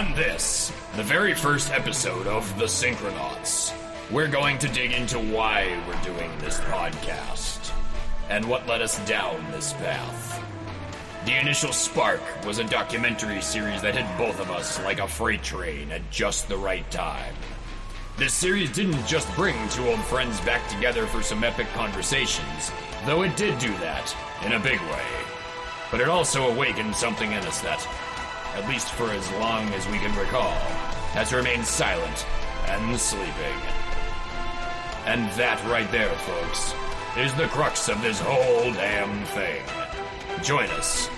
On this, the very first episode of the Synchronauts, we're going to dig into why we're doing this podcast and what led us down this path. The initial spark was a documentary series that hit both of us like a freight train at just the right time. This series didn't just bring two old friends back together for some epic conversations, though it did do that in a big way. But it also awakened something in us that, at least for as long as we can recall, has remained silent and sleeping. And that right there, folks, is the crux of this whole damn thing. Join us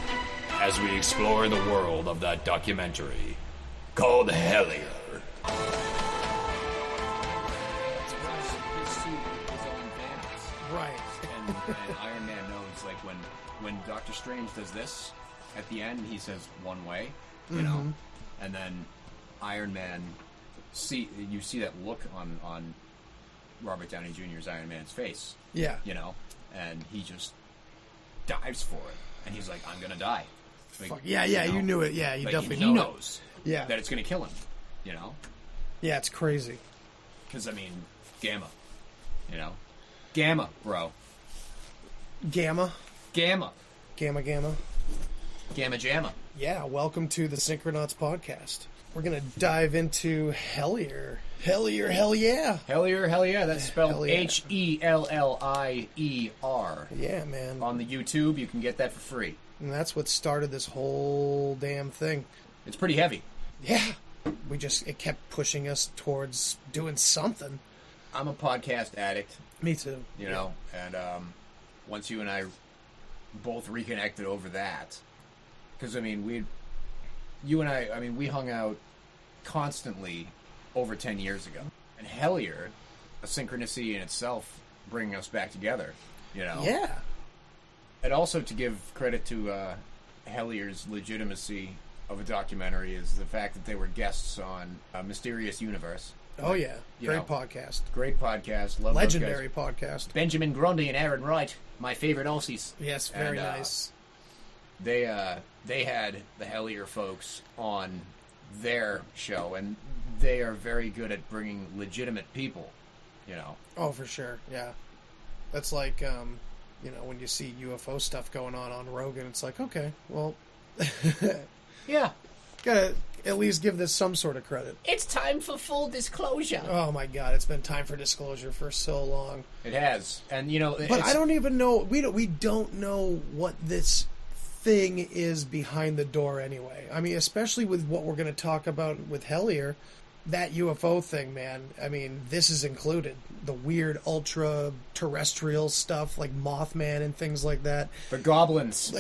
as we explore the world of that documentary called Hellier. Right. and Iron Man knows, like, when Doctor Strange does this, at the end he says one way, you know, and then Iron Man, you see that look on Robert Downey Jr.'s Iron Man's face. Yeah. You know, and he just dives for it, and he's like, I'm gonna die. Like, yeah, you know? You knew it. Yeah, you like, definitely he know knows Yeah. that it's gonna kill him, you know? Yeah, it's crazy. Because, I mean, Gamma, you know? Gamma, bro. Gamma. Gamma. Gamma. Gamma Jamma. Yeah, welcome to the Synchronauts Podcast. We're going to dive into Hellier. Hellier, hell yeah. Hellier, hell yeah. That's spelled Hell yeah. Hellier. Yeah, man. On the YouTube, you can get that for free. And that's what started this whole damn thing. It's pretty heavy. Yeah. It kept pushing us towards doing something. I'm a podcast addict. Me too. You know, and once you and I both reconnected over that, because, I mean, we hung out constantly over 10 years ago. And Hellier, a synchronicity in itself, bringing us back together, you know? Yeah. And also, to give credit to Hellier's legitimacy of a documentary is the fact that they were guests on Mysterious Universe. Oh, yeah. Great podcast. Great podcast. Love Legendary those guys. podcast. Benjamin Grundy and Aaron Wright, my favorite Aussies. Yes, very nice. They had the Hellier folks on their show, and they are very good at bringing legitimate people, you know. Oh, for sure, yeah. That's like, you know, when you see UFO stuff going on Rogan, it's like, okay, well... Yeah. Gotta at least give this some sort of credit. It's time for full disclosure. Oh my god, it's been time for disclosure for so long. It has. And, you know... But I don't even know... We don't know what this thing is behind the door anyway. I mean, especially with what we're going to talk about with Hellier, that UFO thing, man. I mean, this is included. The weird ultra-terrestrial stuff, like Mothman and things like that. The goblins.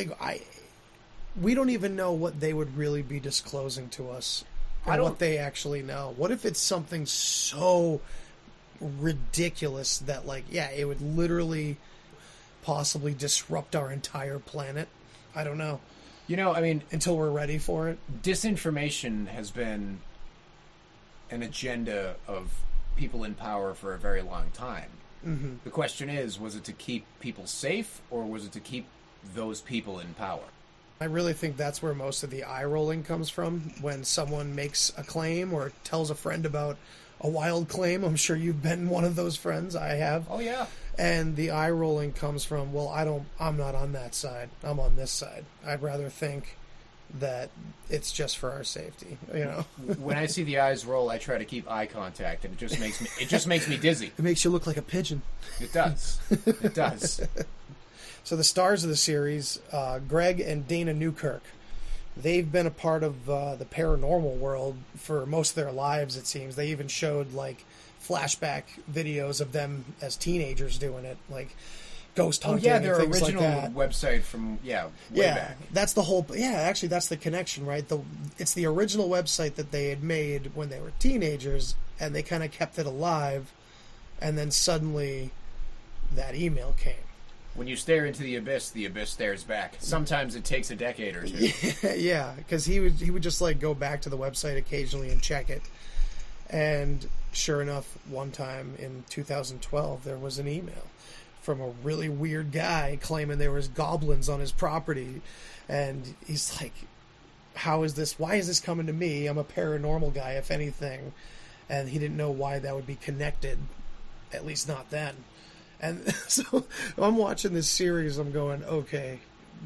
We don't even know what they would really be disclosing to us, or what they actually know. What if it's something so ridiculous that, like, yeah, it would literally possibly disrupt our entire planet? I don't know. You know, I mean... Until we're ready for it. Disinformation has been an agenda of people in power for a very long time. Mm-hmm. The question is, was it to keep people safe, or was it to keep those people in power? I really think that's where most of the eye-rolling comes from, when someone makes a claim or tells a friend about a wild claim. I'm sure you've been one of those friends. I have. Oh, yeah. And the eye-rolling comes from, well, I'm not on that side. I'm on this side. I'd rather think that it's just for our safety, you know? When I see the eyes roll, I try to keep eye contact, and it just makes me dizzy. It makes you look like a pigeon. It does. It does. So the stars of the series, Greg and Dana Newkirk, they've been a part of the paranormal world for most of their lives, it seems. They even showed, like, flashback videos of them as teenagers doing it, like ghost hunting and things like that. Their original website from, way back. That's the whole... Yeah, actually, that's the connection, right? It's the original website that they had made when they were teenagers, and they kind of kept it alive, and then suddenly that email came. When you stare into the abyss stares back. Sometimes it takes a decade or two. Yeah, because he would just, like, go back to the website occasionally and check it. And sure enough, one time in 2012, there was an email from a really weird guy claiming there was goblins on his property. And he's like, why is this coming to me? I'm a paranormal guy, if anything. And he didn't know why that would be connected, at least not then. And so I'm watching this series, I'm going, okay,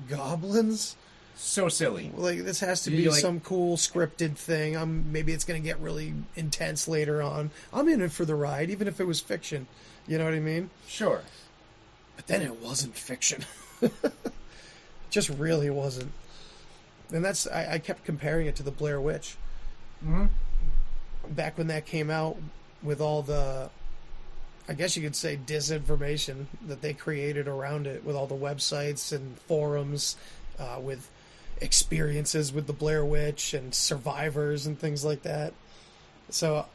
goblins? So silly. Like, this has to be some cool scripted thing. Maybe it's going to get really intense later on. I'm in it for the ride, even if it was fiction. You know what I mean? Sure. But then it wasn't fiction. Just really wasn't. And I kept comparing it to the Blair Witch. Mm-hmm. Back when that came out with all the, I guess you could say, disinformation that they created around it with all the websites and forums with experiences with the Blair Witch and survivors and things like that. So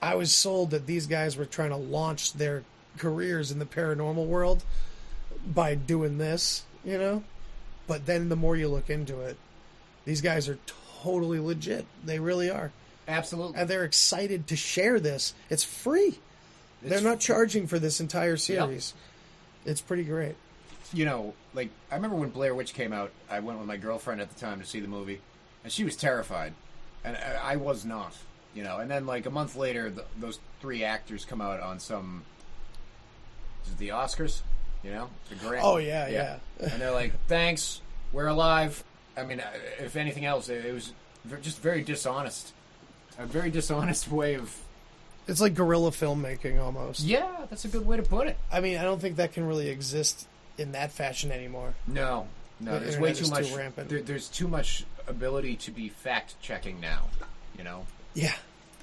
I was sold that these guys were trying to launch their careers in the paranormal world by doing this, you know? But then the more you look into it, these guys are totally legit. They really are. Absolutely. And they're excited to share this. It's free. They're not charging for this entire series. Yep. It's pretty great. You know, like, I remember when Blair Witch came out, I went with my girlfriend at the time to see the movie, and she was terrified. And I was not, you know. And then, like, a month later, those 3 actors come out on some... Is it the Oscars? You know? The Grand... Oh, yeah. And they're like, thanks, we're alive. I mean, if anything else, it was just very dishonest. A very dishonest way of... It's like guerrilla filmmaking, almost. Yeah, that's a good way to put it. I mean, I don't think that can really exist in that fashion anymore. No, there's way too much. There's too much ability to be fact-checking now, you know? Yeah,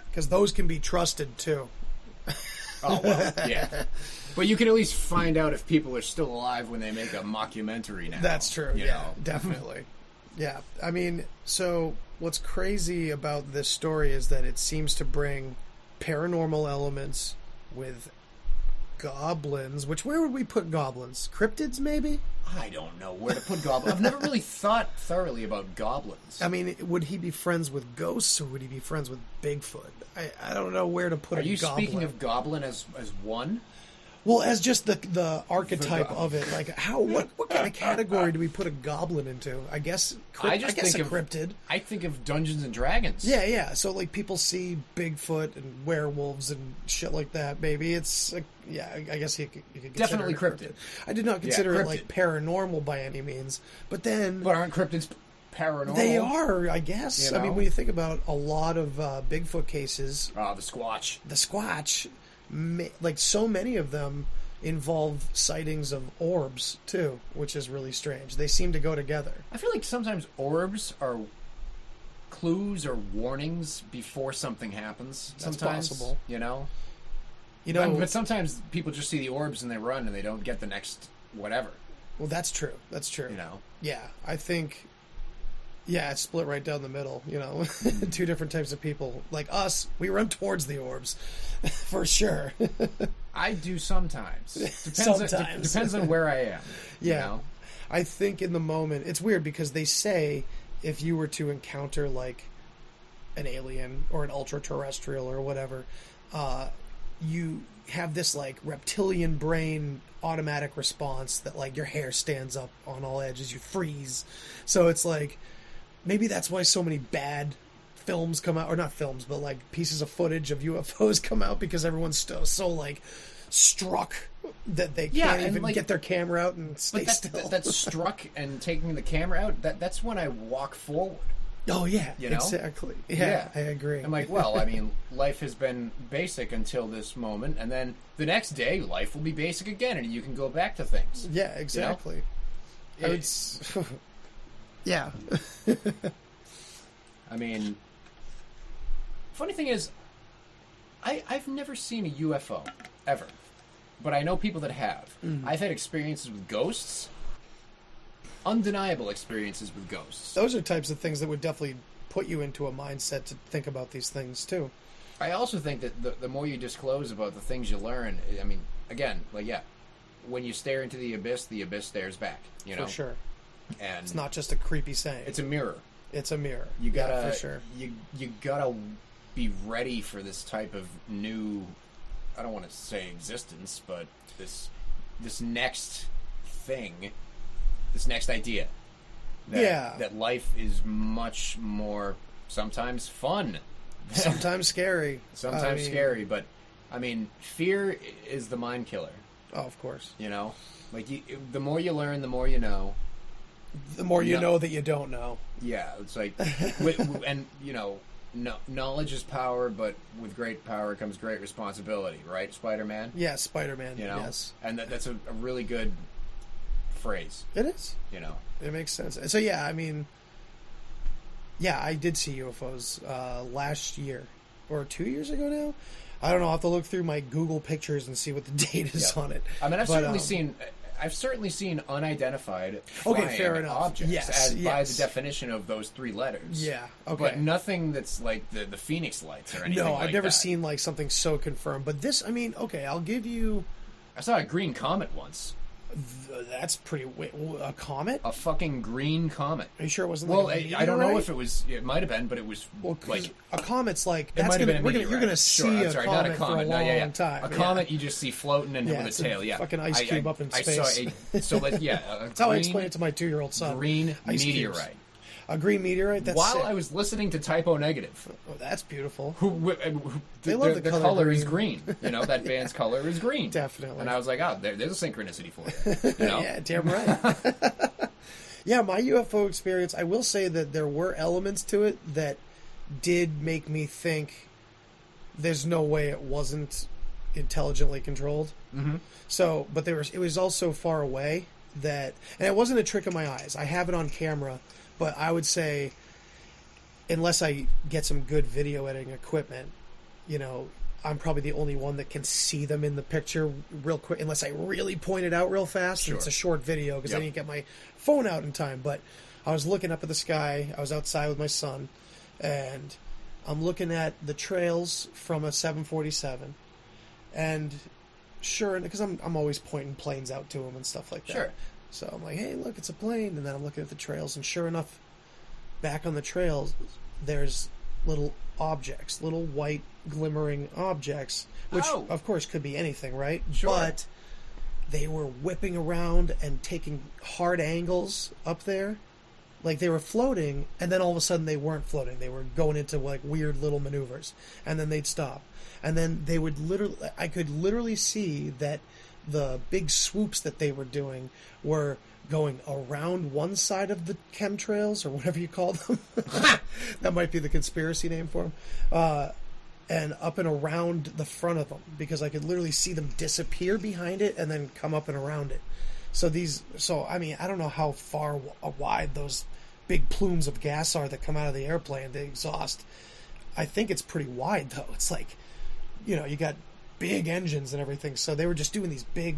because those can be trusted, too. Oh, well, yeah. But you can at least find out if people are still alive when they make a mockumentary now. That's true, you know? Definitely. Yeah, I mean, so what's crazy about this story is that it seems to bring paranormal elements with goblins, where would we put goblins? Cryptids, maybe? I don't know where to put goblins. I've never really thought thoroughly about goblins. I mean, would he be friends with ghosts, or would he be friends with Bigfoot? I don't know where to put a goblin. Are you speaking of goblin as one? Well, as just the archetype of it, like what kind of category do we put a goblin into? I guess I guess a cryptid. I think of Dungeons and Dragons. Yeah. So like people see Bigfoot and werewolves and shit like that. Maybe it's I guess you could definitely cryptid. I did not consider it like paranormal by any means, but aren't cryptids paranormal? They are, I guess. You know? I mean, when you think about a lot of Bigfoot cases, the Squatch. Like so many of them involve sightings of orbs too, which is really strange. They seem to go together. I feel like sometimes orbs are clues or warnings before something happens. That's sometimes, possible. You know, but sometimes people just see the orbs and they run and they don't get the next whatever. Well, that's true. You know. Yeah, I think. Yeah, it's split right down the middle, you know. 2 different types of people. Like us, we run towards the orbs, for sure. I do sometimes. Depends on where I am. Yeah. You know? I think in the moment, it's weird because they say if you were to encounter, like, an alien or an ultra-terrestrial or whatever, you have this, like, reptilian brain automatic response that, like, your hair stands up on all edges, you freeze. So it's like... Maybe that's why so many bad films come out, or not films, but like pieces of footage of UFOs come out because everyone's so like struck that they can't even get their camera out and stay still. That's struck and taking the camera out. That's when I walk forward. Oh yeah, you know? Exactly. Yeah, I agree. I'm like, well, I mean, life has been basic until this moment, and then the next day, life will be basic again, and you can go back to things. Yeah, exactly. You know? It's. Yeah. I mean, funny thing is, I've never seen a UFO, ever. But I know people that have. Mm-hmm. I've had experiences with ghosts. Undeniable experiences with ghosts. Those are types of things that would definitely put you into a mindset to think about these things, too. I also think that the more you disclose about the things you learn, I mean, again, when you stare into the abyss stares back, you know? For sure. And it's not just a creepy saying. It's a mirror. You gotta, for sure. You gotta be ready for this type of new, I don't want to say existence, but this next thing, this next idea. that life is much more sometimes fun, sometimes scary, scary. But I mean, fear is the mind killer. Oh, of course. You know, like the more you learn, the more you know. The more you know that you don't know. Yeah, it's like, and you know, knowledge is power, but with great power comes great responsibility, right, Spider-Man? Yeah, Spider-Man, you know? Yes. And that's a really good phrase. It is. You know? It makes sense. So, yeah, I mean, yeah, I did see UFOs last year, or 2 years ago now. I don't know, I'll have to look through my Google pictures and see what the date is on it. I mean, I've certainly seen unidentified fair enough. objects by the definition of those three letters. Yeah, okay. But nothing that's like the Phoenix Lights or anything like that. No, I've never seen like something so confirmed. But this, I mean, okay, I'll give you... I saw a green comet once. That's pretty... a comet? A fucking green comet. Are you sure it wasn't well, like a I don't know if it was... It might have been, but it was like... A comet's like... It might have been a meteorite. You're going to see not a comet for a long time. A comet you just see floating and with a tail, fucking ice cube up in space. That's how I explain it to my 2-year-old son. Green ice meteorite. Cubes. A green meteorite? That's While sick. I was listening to Typo Negative. Oh, that's beautiful. They love the color is green. You know, that band's color is green. Definitely. And I was like, oh, there's a synchronicity for you. You know? Yeah, damn right. Yeah, my UFO experience, I will say that there were elements to it that did make me think there's no way it wasn't intelligently controlled. Mm-hmm. So, but it was all so far away that, and it wasn't a trick of my eyes. I have it on camera. But I would say, unless I get some good video editing equipment, you know, I'm probably the only one that can see them in the picture real quick, unless I really point it out real fast. Sure. And it's a short video because I didn't get my phone out in time. But I was looking up at the sky. I was outside with my son, and I'm looking at the trails from a 747. And sure, because I'm always pointing planes out to him and stuff like that. Sure. So I'm like, hey, look, it's a plane. And then I'm looking at the trails, and sure enough, back on the trails, there's little objects, little white glimmering objects, which, of course, could be anything, right? Sure. But they were whipping around and taking hard angles up there. Like they were floating, and then all of a sudden they weren't floating. They were going into like weird little maneuvers, and then they'd stop. And then they would I could literally see that the big swoops that they were doing were going around one side of the chemtrails, or whatever you call them. That might be the conspiracy name for them. And up and around the front of them, because I could literally see them disappear behind it and then come up and around it. So I mean, I don't know how far wide those big plumes of gas are that come out of the airplane, the exhaust. I think it's pretty wide, though. It's like, you know, you got big engines and everything, so they were just doing these big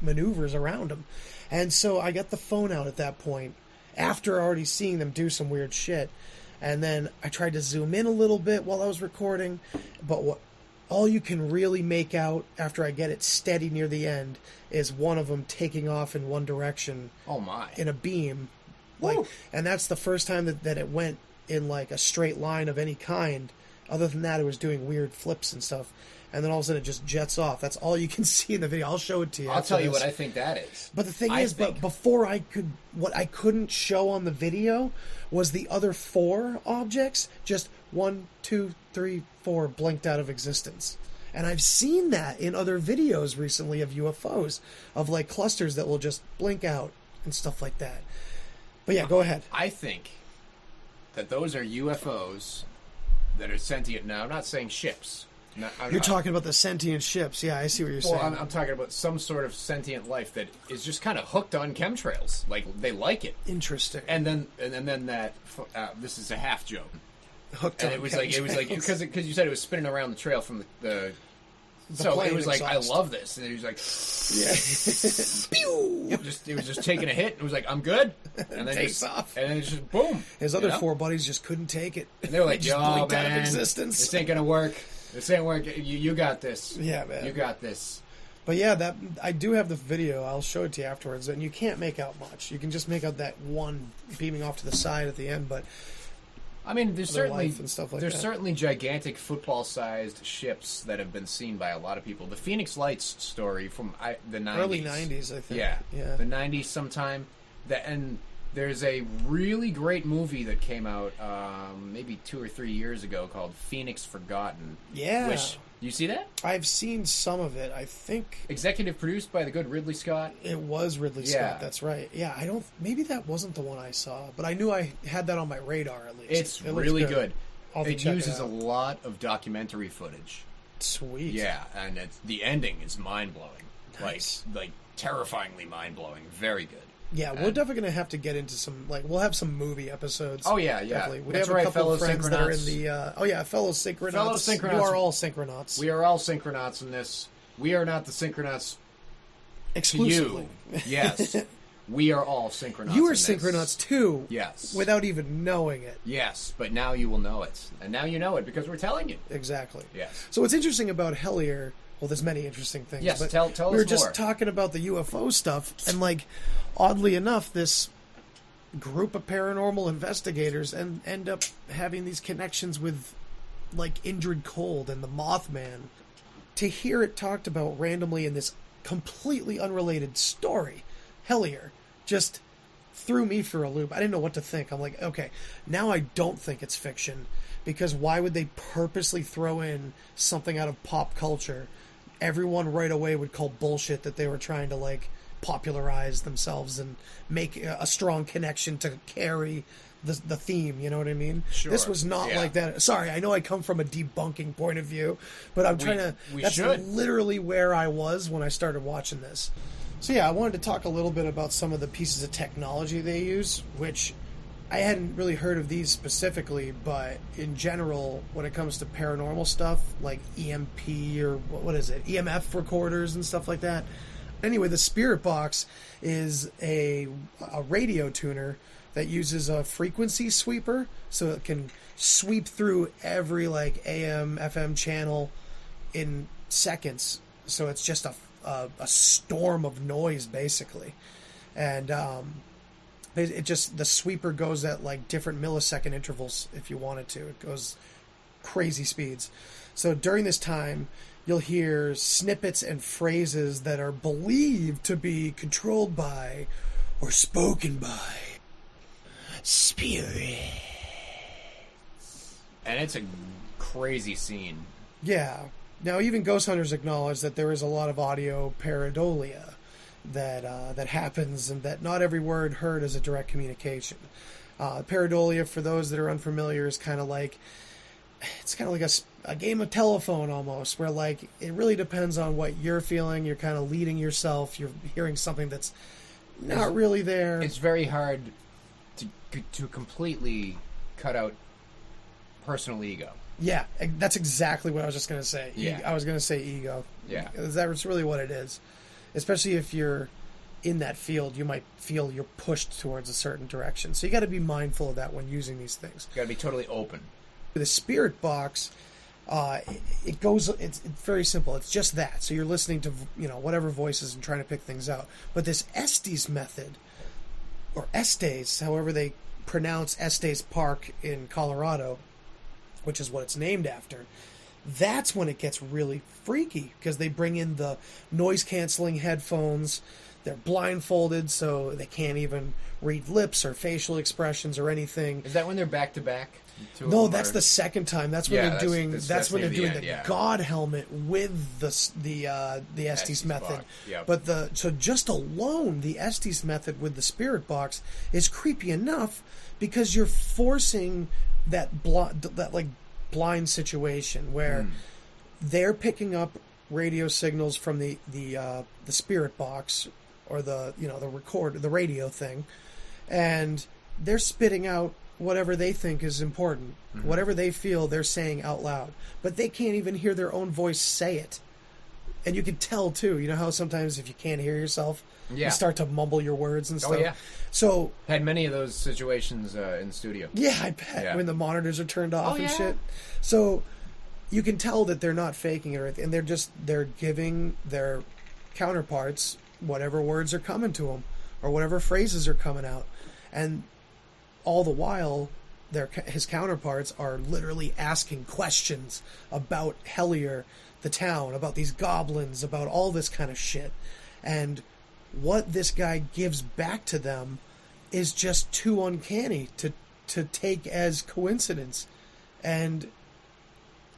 maneuvers around them. And so I got the phone out at that point, after already seeing them do some weird shit, and then I tried to zoom in a little bit while I was recording, but all you can really make out after I get it steady near the end is one of them taking off in one direction. Oh my! In a beam, and that's the first time that it went in like a straight line of any kind. Other than that, it was doing weird flips and stuff. And then all of a sudden it just jets off. That's all you can see in the video. I'll show it to you. I'll tell you what I think that is. But the thing is, before what I couldn't show on the video was the other 4 objects, just 1, 2, 3, 4 blinked out of existence. And I've seen that in other videos recently of UFOs, of like clusters that will just blink out and stuff like that. But yeah, go ahead. I think that those are UFOs that are sentient. Now, I'm not saying ships. No, You're talking about the sentient ships. Yeah, I see what you're saying. Well, I'm talking about some sort of sentient life that is just kind of hooked on chemtrails. Like, they like it. Interesting. And then that this is a half joke. Hooked and on it was chemtrails. because you said it was spinning around the trail from the so it was exhaust. like, I love this. And he was like, yeah. It was just taking a hit. It was like, I'm good. And then takes off. And then it's just boom. His other 4 buddies just couldn't take it. And they were like, yo, blinked man, out of existence. This ain't gonna work. This ain't work. You got this. Yeah, man. You got this. But yeah, I do have the video. I'll show it to you afterwards. And you can't make out much. You can just make out that one beaming off to the side at the end. But I mean, there's certainly certainly gigantic football-sized ships that have been seen by a lot of people. The Phoenix Lights story from the 90s. Early 90s, I think. Yeah. The 90s sometime. And There's a really great movie that came out maybe 2 or 3 years ago called Phoenix Forgotten. Yeah. Which, you see that? I've seen some of it. I think Executive produced by the good Ridley Scott. it was Ridley Yeah. Scott. That's right. Yeah, I don't. Maybe that wasn't the one I saw, but I knew I had that on my radar at least. It's It looks really good. I'll have to It check uses it a out. lot of documentary footage. Sweet. Yeah, and the ending is mind-blowing. Nice. Like terrifyingly mind-blowing. Very good. Yeah, we're definitely going to have to get into some, like, we'll have some movie episodes. Oh, yeah. Definitely. We That's have a right, couple fellow of friends that are in Synchronauts. fellow Synchronauts. Fellow Synchronauts. You are all Synchronauts. We are all Synchronauts in this. We are not the Synchronauts Exclusively. to you. Yes. We are all Synchronauts You are in this. Synchronauts too. Yes. Without even knowing it. Yes, but now you will know it. And now you know it because we're telling you. Exactly. Yes. So what's interesting about Hellier, well, there's many interesting things. Yes, but tell we us were just more. talking about the UFO stuff, and, like, oddly enough, this group of paranormal investigators end up having these connections with, like, Indrid Cold and the Mothman. To hear it talked about randomly in this completely unrelated story, Hellier, just threw me for a loop. I didn't know what to think. I'm like, okay, now I don't think it's fiction, because why would they purposely throw in something out of pop culture? Everyone right away would call bullshit that they were trying to, like, popularize themselves and make a strong connection to carry the theme, you know what I mean? Sure. This was not like that. Sorry, I know I come from a debunking point of view, but I'm trying to... That's literally where I was when I started watching this. So yeah, I wanted to talk a little bit about some of the pieces of technology they use, which I hadn't really heard of these specifically, but in general, when it comes to paranormal stuff, like EMP or what is it, EMF recorders and stuff like that. Anyway, the Spirit Box is a radio tuner that uses a frequency sweeper, so it can sweep through every, like, AM, FM channel in seconds. So it's just a storm of noise, basically. And it just, the sweeper goes at, like, different millisecond intervals if you wanted to. It goes crazy speeds. So during this time, you'll hear snippets and phrases that are believed to be controlled by or spoken by spirit. And it's a crazy scene. Yeah. Now, even ghost hunters acknowledge that there is a lot of audio pareidolia that happens, and that not every word heard is a direct communication. Pareidolia, for those that are unfamiliar, is kind of like, it's kind of like a game of telephone almost, where, like, it really depends on what you're feeling. You're kind of leading yourself. You're hearing something that's not really there. It's very hard to completely cut out personal ego. Yeah, that's exactly what I was just going to say. Yeah. I was going to say ego. Yeah. That's really what it is. Especially if you're in that field, you might feel you're pushed towards a certain direction. So you got to be mindful of that when using these things. You got to be totally open. The Spirit Box, it's very simple. It's just that. So you're listening to, whatever voices and trying to pick things out. But this Estes method, or Estes, however they pronounce Estes Park in Colorado, which is what it's named after, that's when it gets really freaky, because they bring in the noise-canceling headphones. They're blindfolded, so they can't even read lips or facial expressions or anything. Is that when they're back-to-back? No, that's the second time. That's when they're doing. That's when they're doing the yeah. God helmet with the Estes method. Yep. But so just alone, the Estes method with the Spirit Box is creepy enough, because you're forcing that blind situation where they're picking up radio signals from the Spirit Box, or the radio thing, and they're spitting out whatever they think is important. Mm-hmm. Whatever they feel, they're saying out loud. But they can't even hear their own voice say it. And you can tell, too. You know how sometimes if you can't hear yourself, you start to mumble your words and stuff? Oh, yeah. So, had many of those situations in the studio. Yeah, I bet. Yeah. When the monitors are turned off and shit. So, you can tell that they're not faking it. And they're giving their counterparts whatever words are coming to them, or whatever phrases are coming out. And all the while, his counterparts are literally asking questions about Hellier, the town, about these goblins, about all this kind of shit. And what this guy gives back to them is just too uncanny to take as coincidence. And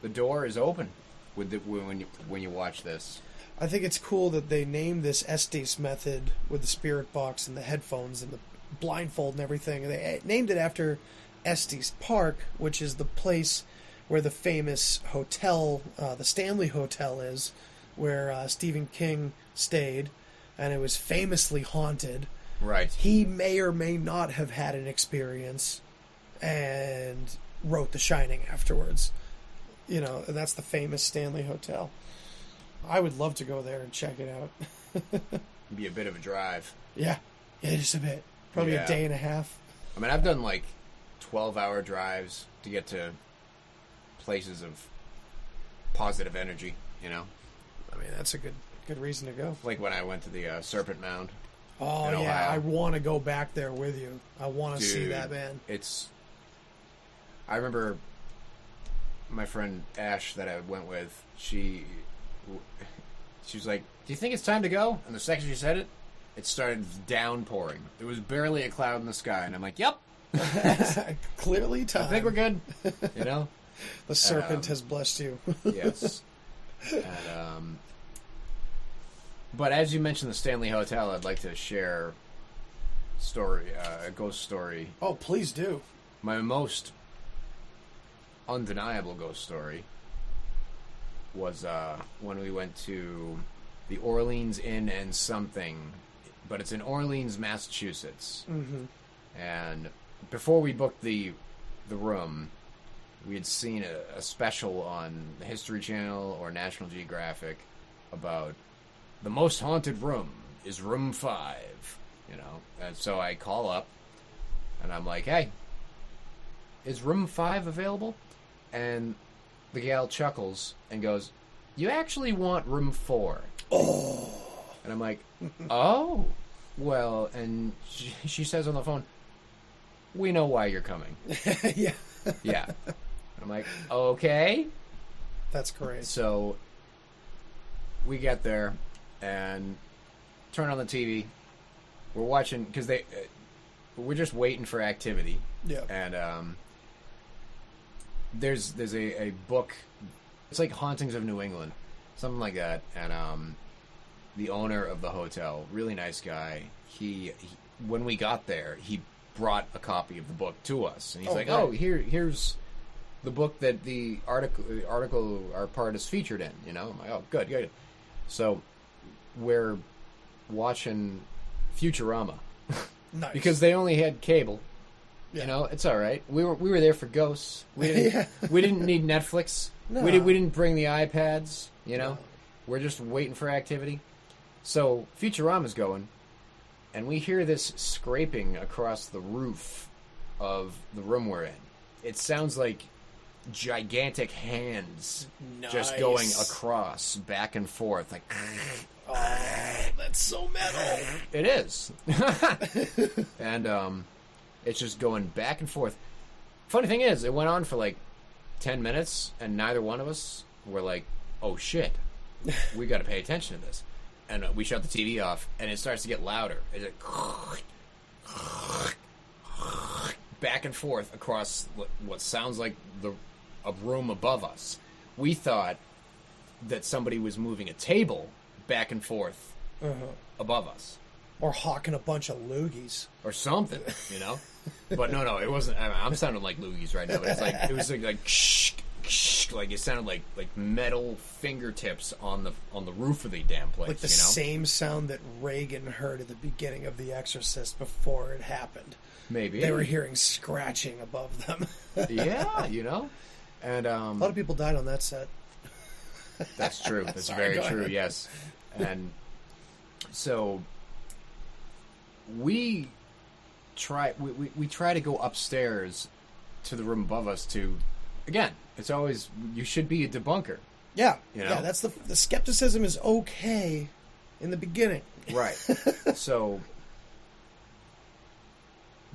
the door is open when you watch this. I think it's cool that they named this Estes method with the spirit box and the headphones and the blindfold and everything. They named it after Estes Park, which is the place where the famous hotel, the Stanley Hotel is, where Stephen King stayed, and it was famously haunted. Right. He may or may not have had an experience and wrote The Shining afterwards. You know, that's the famous Stanley Hotel. I would love to go there and check it out. It'd be a bit of a drive. Yeah, just a bit. Probably a day and a half. I mean, I've done like 12-hour drives to get to places of positive energy, you know? I mean, that's a good reason to go. Like when I went to the Serpent Mound. Oh, yeah, Ohio. I want to go back there with you. I want to see that, man. I remember my friend Ash that I went with, she was like, "Do you think it's time to go?" And the second she said it, it started downpouring. There was barely a cloud in the sky, and I'm like, "Yep." Clearly time. I think we're good. You know? The serpent has blessed you. Yes. And, but as you mentioned the Stanley Hotel, I'd like to share a ghost story. Oh, please do. My most undeniable ghost story was when we went to the Orleans Inn and something, but it's in Orleans, Massachusetts. Mm-hmm. And before we booked the room, we had seen a special on the History Channel or National Geographic about the most haunted room is room 5, you know. And so I call up and I'm like, "Hey, is room 5 available?" And the gal chuckles and goes, "You actually want room 4. Oh. And I'm like, "Oh, well," and she says on the phone, "We know why you're coming." Yeah. Yeah. I'm like, "Okay." That's great. So we get there and turn on the TV. We're watching, because we're just waiting for activity. Yeah. And there's a book. It's like Hauntings of New England, something like that. And the owner of the hotel, really nice guy. He when we got there, he brought a copy of the book to us, and he's like, great. "Oh, here's the book that the article our part is featured in." You know, I'm like, "Oh, good." So we're watching Futurama Nice. because they only had cable. Yeah. You know, it's all right. We were there for ghosts. We didn't need Netflix. No. We didn't bring the iPads. You know, No. we're just waiting for activity. So Futurama's going, and we hear this scraping across the roof of the room we're in. It sounds like gigantic hands just going across, back and forth, like. Oh, that's so metal. It is. And it's just going back and forth. Funny thing is, it went on for like 10 minutes, and neither one of us were like, "Oh shit, we got to pay attention to this." And we shut the TV off, and it starts to get louder. It's like back and forth across what sounds like a room above us. We thought that somebody was moving a table back and forth above us. Or hawking a bunch of loogies. Or something, you know? But no, it wasn't. I'm sounding like loogies right now, but it was like it sounded like metal fingertips on the roof of the damn place. Like the same sound that Reagan heard at the beginning of The Exorcist before it happened. Maybe. They were hearing scratching above them. Yeah, you know? And a lot of people died on that set. That's true. That's Sorry, very true, yes. And so we try to go upstairs to the room above us to, again, it's always, you should be a debunker. Yeah. You know? Yeah, that's the skepticism is okay in the beginning. Right. So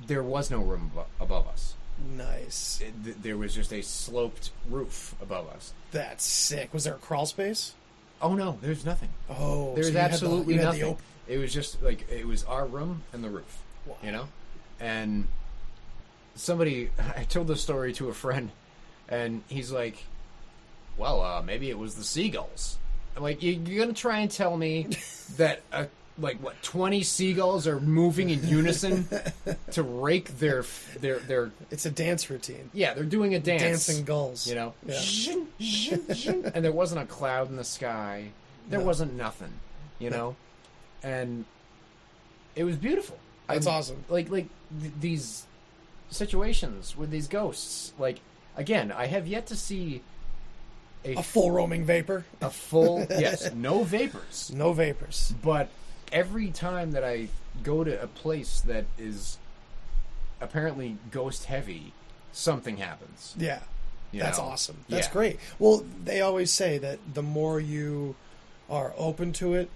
there was no room above us. Nice. There was just a sloped roof above us. That's sick. Was there a crawl space? Oh no, there's nothing. Oh, There's so you had absolutely you had nothing. It was just like, it was our room and the roof. Wow. You know? And I told this story to a friend, and he's like, well, maybe it was the seagulls. I'm like, you're going to try and tell me that, 20 seagulls are moving in unison to rake their... It's a dance routine. Yeah, they're doing a dance. Dancing gulls. You know? Yeah. And there wasn't a cloud in the sky. There wasn't nothing, you know? And it was beautiful. That's awesome. These situations with these ghosts, again, I have yet to see a full roaming vapor. Yes, no vapors. No vapors. But every time that I go to a place that is apparently ghost heavy, something happens. Yeah. That's know? awesome. That's Yeah. great. Well, they always say that the more you are open to it,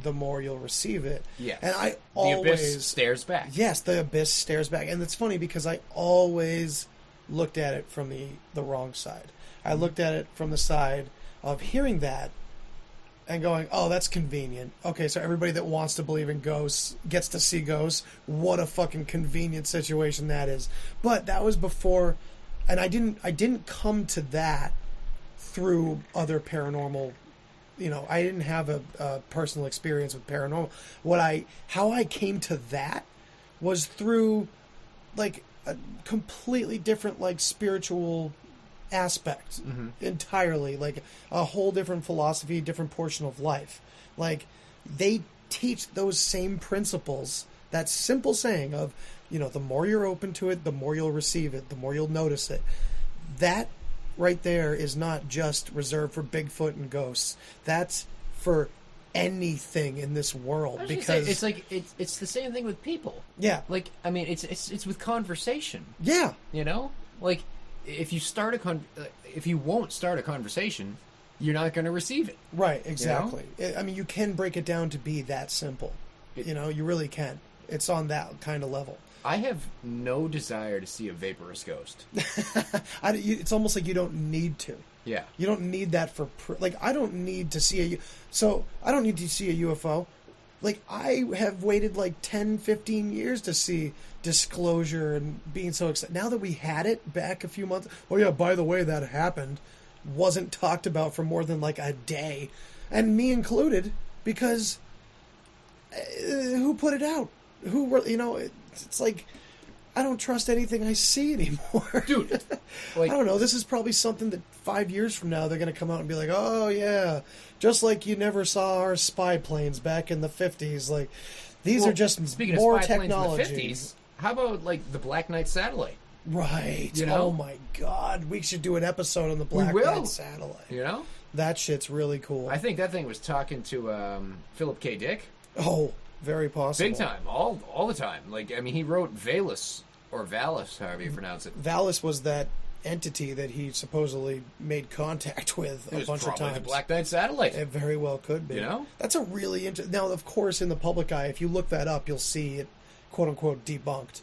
the more you'll receive it. Yes. And I The always... abyss stares back. Yes, the abyss stares back. And it's funny because I always looked at it from the wrong side. I looked at it from the side of hearing that and going, oh, that's convenient. Okay, so everybody that wants to believe in ghosts gets to see ghosts. What a fucking convenient situation that is. But that was before, and I didn't come to that through other paranormal. I didn't have a personal experience with paranormal. How I came to that was through like a completely different spiritual aspect entirely, like a whole different philosophy, different portion of life. Like they teach those same principles, that simple saying of, the more you're open to it, the more you'll receive it, the more you'll notice it. That right there is not just reserved for Bigfoot and ghosts. That's for anything in this world, because it's the same thing with people. Yeah. It's with conversation. Yeah. If you won't start a conversation, you're not going to receive it. Right, exactly. You can break it down to be that simple. You really can. It's on that kind of level. I have no desire to see a vaporous ghost. It's almost like you don't need to. Yeah. You don't need that for... I don't need to see I don't need to see a UFO. I have waited 10, 15 years to see disclosure and being so excited. Now that we had it back a few months... Oh, yeah, by the way, that happened. Wasn't talked about for more than a day. And me included, because... who put it out? Who were... It's like... I don't trust anything I see anymore. Dude. I don't know. This is probably something that 5 years from now they're going to come out and be like, oh, yeah, just like you never saw our spy planes back in the 50s. These are just speaking more of spy technology. Planes in the 50s, how about, the Black Knight satellite? Right. Oh, my God. We should do an episode on the Black Knight satellite. That shit's really cool. I think that thing was talking to Philip K. Dick. Oh, very possible. Big time. All the time. He wrote Valus, or Valus, however you pronounce it. Valus was that entity that he supposedly made contact with a bunch of times. The Black Knight satellite. It very well could be. That's a really interesting... Now, of course, in the public eye, if you look that up, you'll see it, quote-unquote, debunked.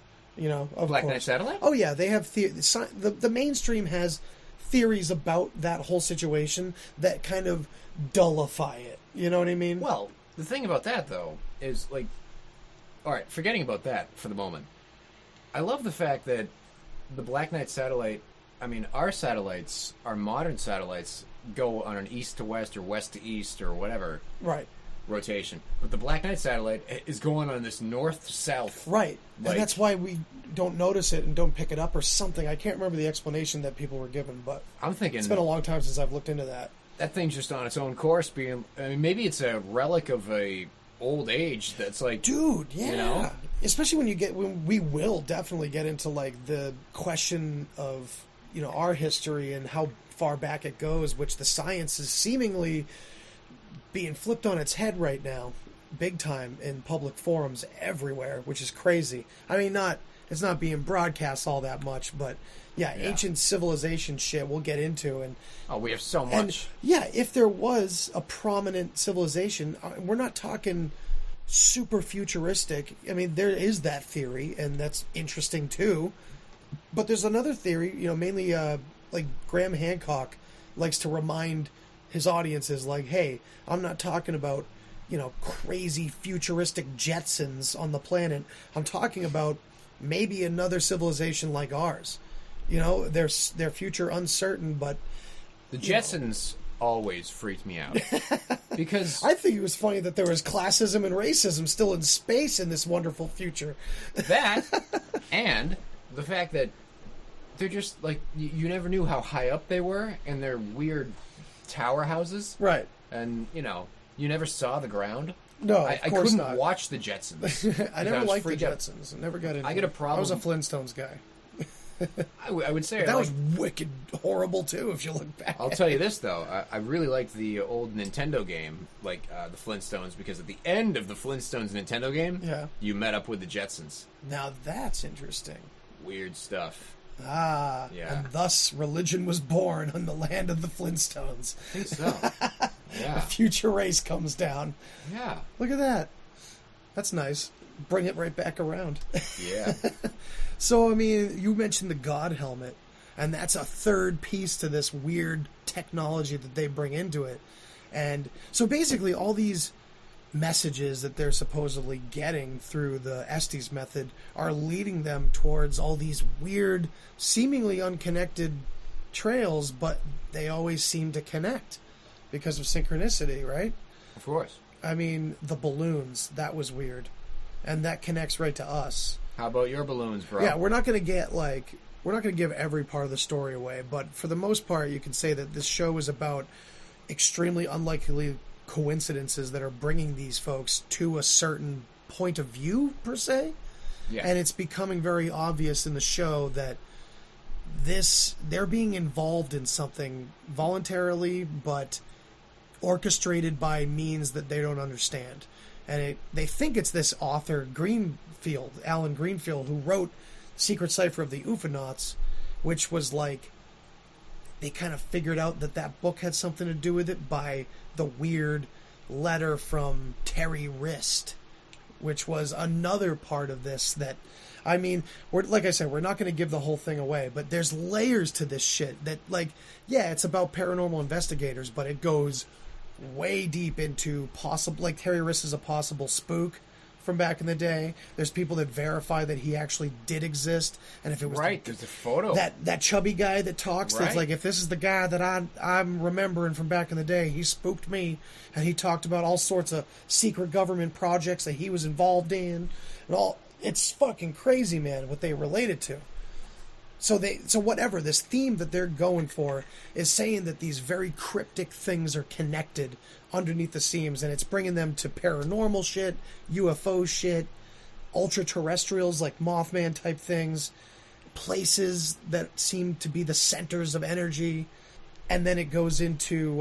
Black Knight satellite? Oh, yeah. They have... The mainstream has theories about that whole situation that kind of dullify it. You know what I mean? Well, the thing about that, though, is, all right, forgetting about that for the moment, I love the fact that the Black Knight satellite, our satellites, our modern satellites, go on an east to west or west to east or whatever rotation. But the Black Knight satellite is going on this north to south. Right. And that's why we don't notice it and don't pick it up or something. I can't remember the explanation that people were given, but I'm thinking it's been a long time since I've looked into that. That thing's just on its own course, maybe it's a relic of a old age that's dude, yeah. Especially when we will definitely get into the question of our history and how far back it goes, which the science is seemingly being flipped on its head right now, big time, in public forums everywhere, which is crazy. It's not being broadcast all that much, but ancient civilization shit we'll get into. And we have so much. And, if there was a prominent civilization, we're not talking super futuristic. There is that theory, and that's interesting too. But there's another theory, mainly Graham Hancock likes to remind his audiences, hey, I'm not talking about, crazy futuristic Jetsons on the planet. I'm talking about maybe another civilization like ours. You know, their future uncertain, but the Jetsons always freaked me out because I think it was funny that there was classism and racism still in space in this wonderful future. That and the fact that they're just like you never knew how high up they were in their weird tower houses, right? And you never saw the ground. No, I course couldn't not. watch the Jetsons. I never liked the Jetsons. I never got into. I get a problem. I was a Flintstones guy. I would say that was wicked horrible too. If you look back, I'll tell you this though, I really liked the old Nintendo game, like the Flintstones, because at the end of the Flintstones Nintendo game, you met up with the Jetsons. Now that's interesting. Weird stuff. Ah, yeah. And thus religion was born on the land of the Flintstones. I think so. Yeah. The future race comes down. Yeah. Look at that. That's nice. Bring it right back around. Yeah. So, I mean, you mentioned the God helmet, and that's a third piece to this weird technology that they bring into it. And so basically all these messages that they're supposedly getting through the Estes method are leading them towards all these weird, seemingly unconnected trails, but they always seem to connect because of synchronicity, right? Of course. I mean, the balloons, that was weird. And that connects right to us. How about your balloons, bro? Yeah, we're not going to give every part of the story away, but for the most part, you can say that this show is about extremely unlikely coincidences that are bringing these folks to a certain point of view, per se. Yeah. And it's becoming very obvious in the show that they're being involved in something voluntarily, but orchestrated by means that they don't understand. And they think it's this author, Alan Greenfield, who wrote Secret Cipher of the Ufonauts, which was like, they kind of figured out that book had something to do with it by the weird letter from Terry Wrist, which was another part of this that, I mean, like I said, we're not going to give the whole thing away, but there's layers to this shit that, like, yeah, it's about paranormal investigators, but it goes way deep into possible, like Terry Wrist is a possible spook from back in the day. There's people that verify that he actually did exist, and if it was there's a photo that chubby guy that talks, right. That's like, if this is the guy that I'm remembering from back in the day, he spooked me, and he talked about all sorts of secret government projects that he was involved in, and all. It's fucking crazy, man, what they related to. So whatever, this theme that they're going for is saying that these very cryptic things are connected underneath the seams, and it's bringing them to paranormal shit, UFO shit, ultra-terrestrials like Mothman type things, places that seem to be the centers of energy, and then it goes into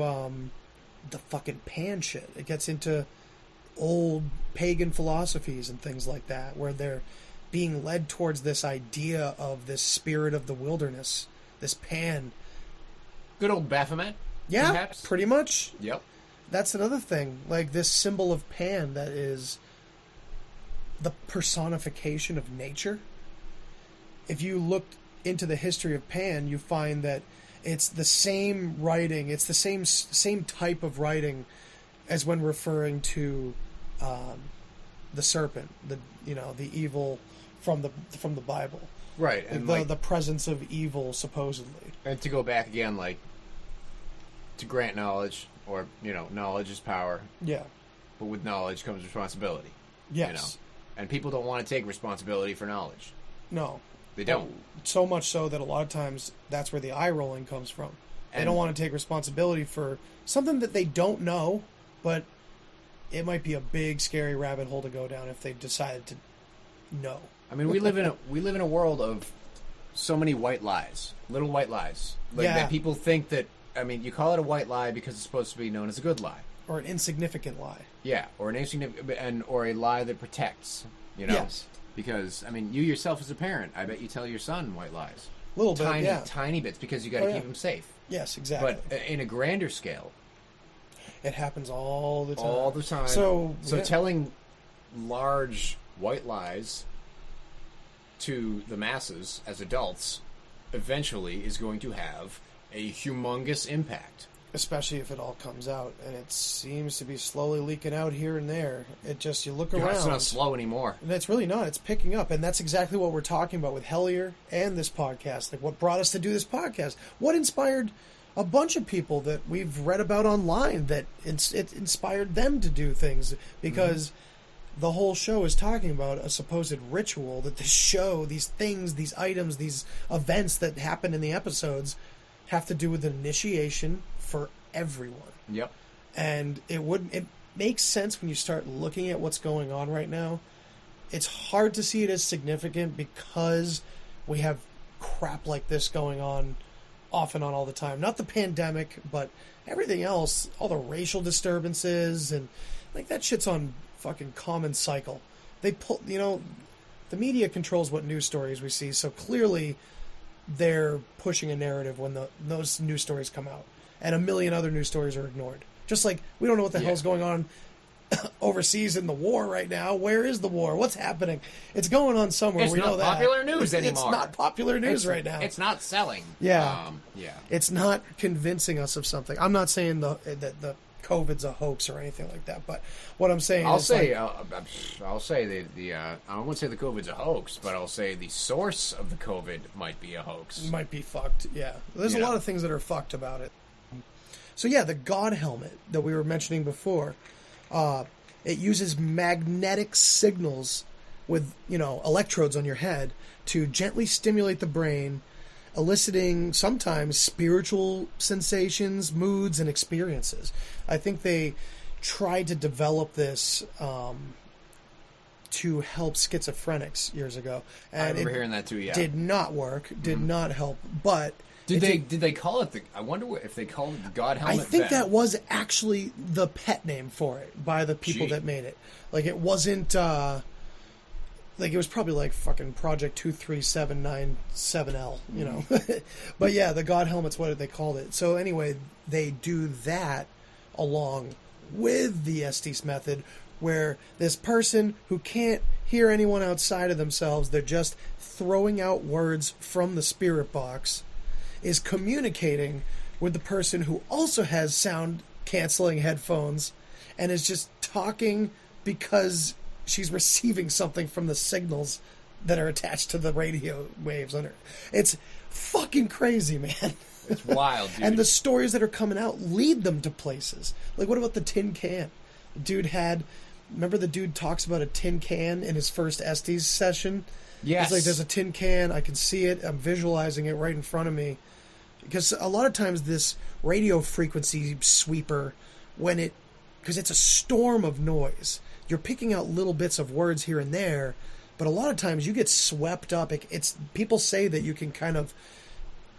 the fucking pan shit. It gets into old pagan philosophies and things like that, where they're being led towards this idea of this spirit of the wilderness, this Pan. Good old Baphomet? Yeah, perhaps? Pretty much. Yep. That's another thing. Like this symbol of Pan that is the personification of nature. If you look into the history of Pan, you find that it's the same writing, it's the same type of writing as when referring to the serpent, the evil from the Bible, right? And the presence of evil, supposedly. And to go back again, like to grant knowledge, or knowledge is power. Yeah. But with knowledge comes responsibility. Yes. And people don't want to take responsibility for knowledge. No, they don't. So much so that a lot of times that's where the eye rolling comes from. They don't want to take responsibility for something that they don't know, but it might be a big, scary rabbit hole to go down if they decided to know. I mean, we live in a world of so many white lies, little white lies, that people think that. I mean, you call it a white lie because it's supposed to be known as a good lie, or an insignificant lie. Yeah, or an insignificant, or a lie that protects. Yes. Because I mean, you yourself as a parent, I bet you tell your son white lies, little bit, tiny bits, because you got to keep him safe. Yes, exactly. But in a grander scale, it happens all the time. All the time. So telling large white lies to the masses as adults eventually is going to have a humongous impact. especially if it all comes out, and it seems to be slowly leaking out here and there. It just, you look around. It's not slow anymore. And it's really not. It's picking up, and that's exactly what we're talking about with Hellier and this podcast. Like, what brought us to do this podcast? What inspired a bunch of people that we've read about online that it inspired them to do things, because the whole show is talking about a supposed ritual that this show, these things, these items, these events that happen in the episodes have to do with initiation for everyone. Yep. And it makes sense when you start looking at what's going on right now. It's hard to see it as significant because we have crap like this going on off and on all the time. Not the pandemic, but everything else, all the racial disturbances, and like that shit's on fucking common cycle. They pull, the media controls what news stories we see, so clearly they're pushing a narrative when those news stories come out, and a million other news stories are ignored. Just like we don't know what the hell's going on overseas in the war right now. Where is the war? What's happening? It's going on somewhere. It's we know not that. popular news anymore. It's not popular news right now. It's not selling. Yeah. Yeah. It's not convincing us of something. I'm not saying that the COVID's a hoax or anything like that, but what I'm saying I'll say the I won't say the COVID's a hoax, but I'll say the source of the COVID might be a hoax. Might be fucked. Yeah. There's a lot of things that are fucked about it. So yeah, the God helmet that we were mentioning before, it uses magnetic signals with, electrodes on your head to gently stimulate the brain, eliciting sometimes spiritual sensations, moods, and experiences. I think they tried to develop this to help schizophrenics years ago. And I remember hearing that too, yeah. Did not work, did not help, but... Did they call it I wonder if they called it the God helmet? I think then. that was actually the pet name for it by the people that made it. Like, it wasn't, it was probably like fucking Project 23797L, But yeah, the God helmet's what they called it. So anyway, they do that along with the Estes method, where this person who can't hear anyone outside of themselves, they're just throwing out words from the spirit box, is communicating with the person who also has sound canceling headphones and is just talking because she's receiving something from the signals that are attached to the radio waves under. It's fucking crazy, man. It's wild, dude. And the stories that are coming out lead them to places. Like, what about the tin can? Remember the dude talks about a tin can in his first Estes session? Yes. It's like, there's a tin can, I can see it, I'm visualizing it right in front of me. Because a lot of times this radio frequency sweeper, because it's a storm of noise, you're picking out little bits of words here and there, but a lot of times you get swept up. People say that you can kind of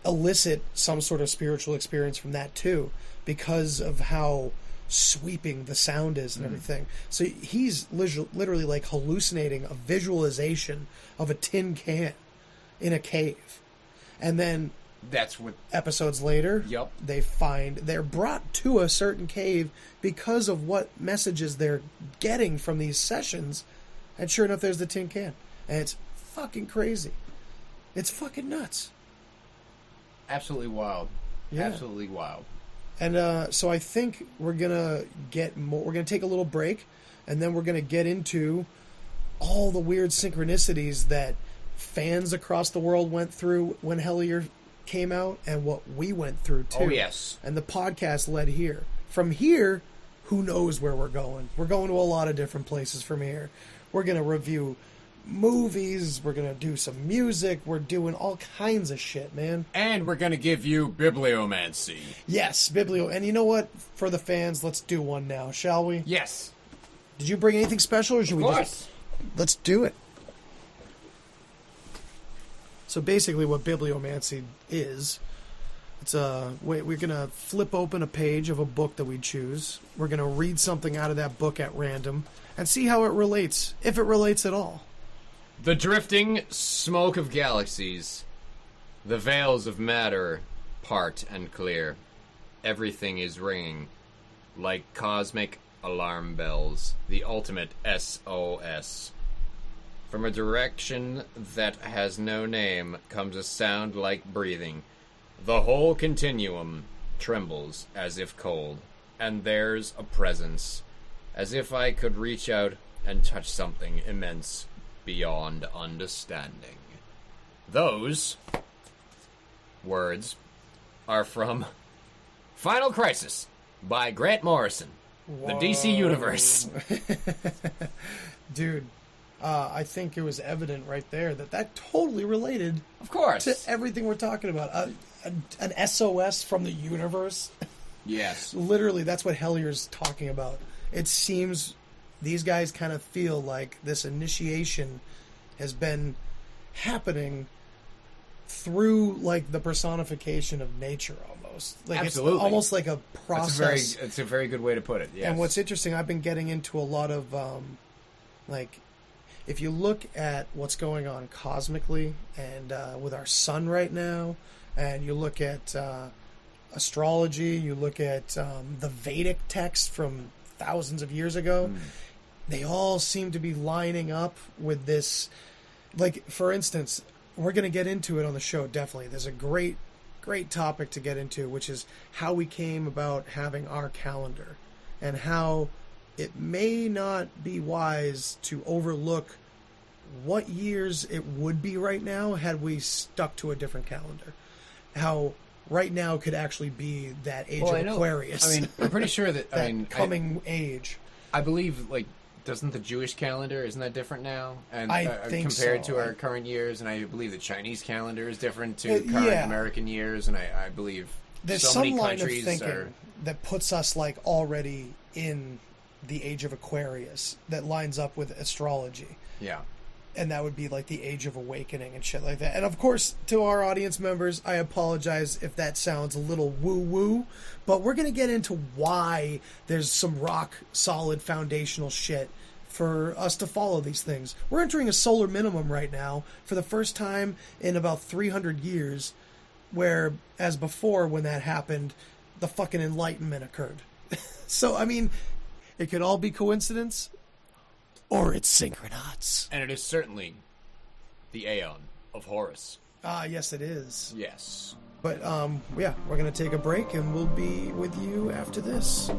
elicit some sort of spiritual experience from that too, because of how sweeping the sound is and everything. So he's literally like hallucinating a visualization of a tin can in a cave. And then that's what episodes later, Yep. they're brought to a certain cave because of what messages they're getting from these sessions, and sure enough, there's the tin can, and it's fucking crazy. It's fucking nuts. Absolutely wild. Yeah. Absolutely wild. And so I think we're gonna get more. We're gonna take a little break, and then we're gonna get into all the weird synchronicities that fans across the world went through when Hellier came out, and what we went through too. Oh, yes. And the podcast led here. From here, who knows where we're going? We're going to a lot of different places from here. We're going to review movies. We're going to do some music. We're doing all kinds of shit, man. And we're going to give you bibliomancy. Yes, biblio. And you know what? For the fans, let's do one now, shall we? Yes. Did you bring anything special, or should we just... Let's do it. So basically what bibliomancy is, we're going to flip open a page of a book that we choose. We're going to read something out of that book at random and see how it relates, if it relates at all. The drifting smoke of galaxies, the veils of matter part and clear. Everything is ringing like cosmic alarm bells, the ultimate SOS. From a direction that has no name comes a sound like breathing. The whole continuum trembles as if cold, and there's a presence, as if I could reach out and touch something immense beyond understanding. Those words are from Final Crisis by Grant Morrison, the DC Universe. Dude, I think it was evident right there that totally related, Of course. to everything we're talking about. An SOS from the universe. Yes. Literally, that's what Hellier's talking about. It seems these guys kind of feel like this initiation has been happening through, like, the personification of nature almost. Like, Absolutely. It's almost like a process. It's a very good way to put it, yes. And what's interesting, I've been getting into a lot of, like, if you look at what's going on cosmically and with our sun right now, and you look at astrology, you look at the Vedic text from thousands of years ago, they all seem to be lining up with this. Like, for instance, we're going to get into it on the show, definitely. There's a great topic to get into, which is how we came about having our calendar and how it may not be wise to overlook what years it would be right now had we stuck to a different calendar. How right now could actually be that age of Aquarius. I mean, I'm pretty sure that, coming age. I believe, like, doesn't the Jewish calendar, isn't that different now? And I think compared so. to our current years, and I believe the Chinese calendar is different to current yeah. American years, and I believe there's so some many line of countries thinking that puts us, like, already in the age of Aquarius that lines up with astrology. Yeah. And that would be like the age of awakening and shit like that. And of course, to our audience members, I apologize if that sounds a little woo-woo, but we're going to get into why there's some rock solid foundational shit for us to follow these things. We're entering a solar minimum right now for the first time in about 300 years, where, as before, when that happened, the fucking Enlightenment occurred. So, I mean, it could all be coincidence, or it's Synchronauts. And it is certainly the Aeon of Horus. Yes, it is. Yes. But, yeah, we're going to take a break, and we'll be with you after this.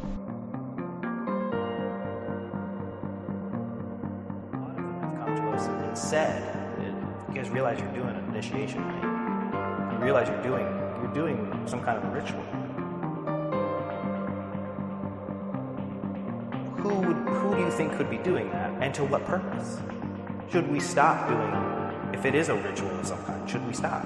Come to us and said, you guys realize you're doing an initiation, right? You realize you're doing some kind of a ritual. Who do you think could be doing that, and to what purpose? Should we stop doing, if it is a ritual of some kind, should we stop?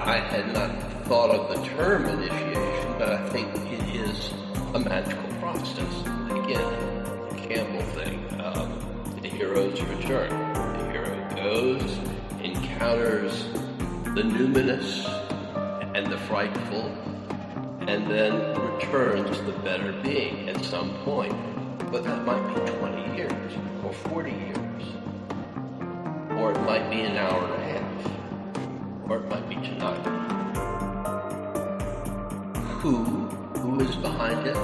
I had not thought of the term initiation, but I think it is a magical process. Again, the Campbell thing, the hero's return. The hero goes, encounters the numinous and the frightful, and then returns the better being at some point. But that might be 20 years, or 40 years, or it might be an hour and a half. Or it might be tonight. Who is behind it?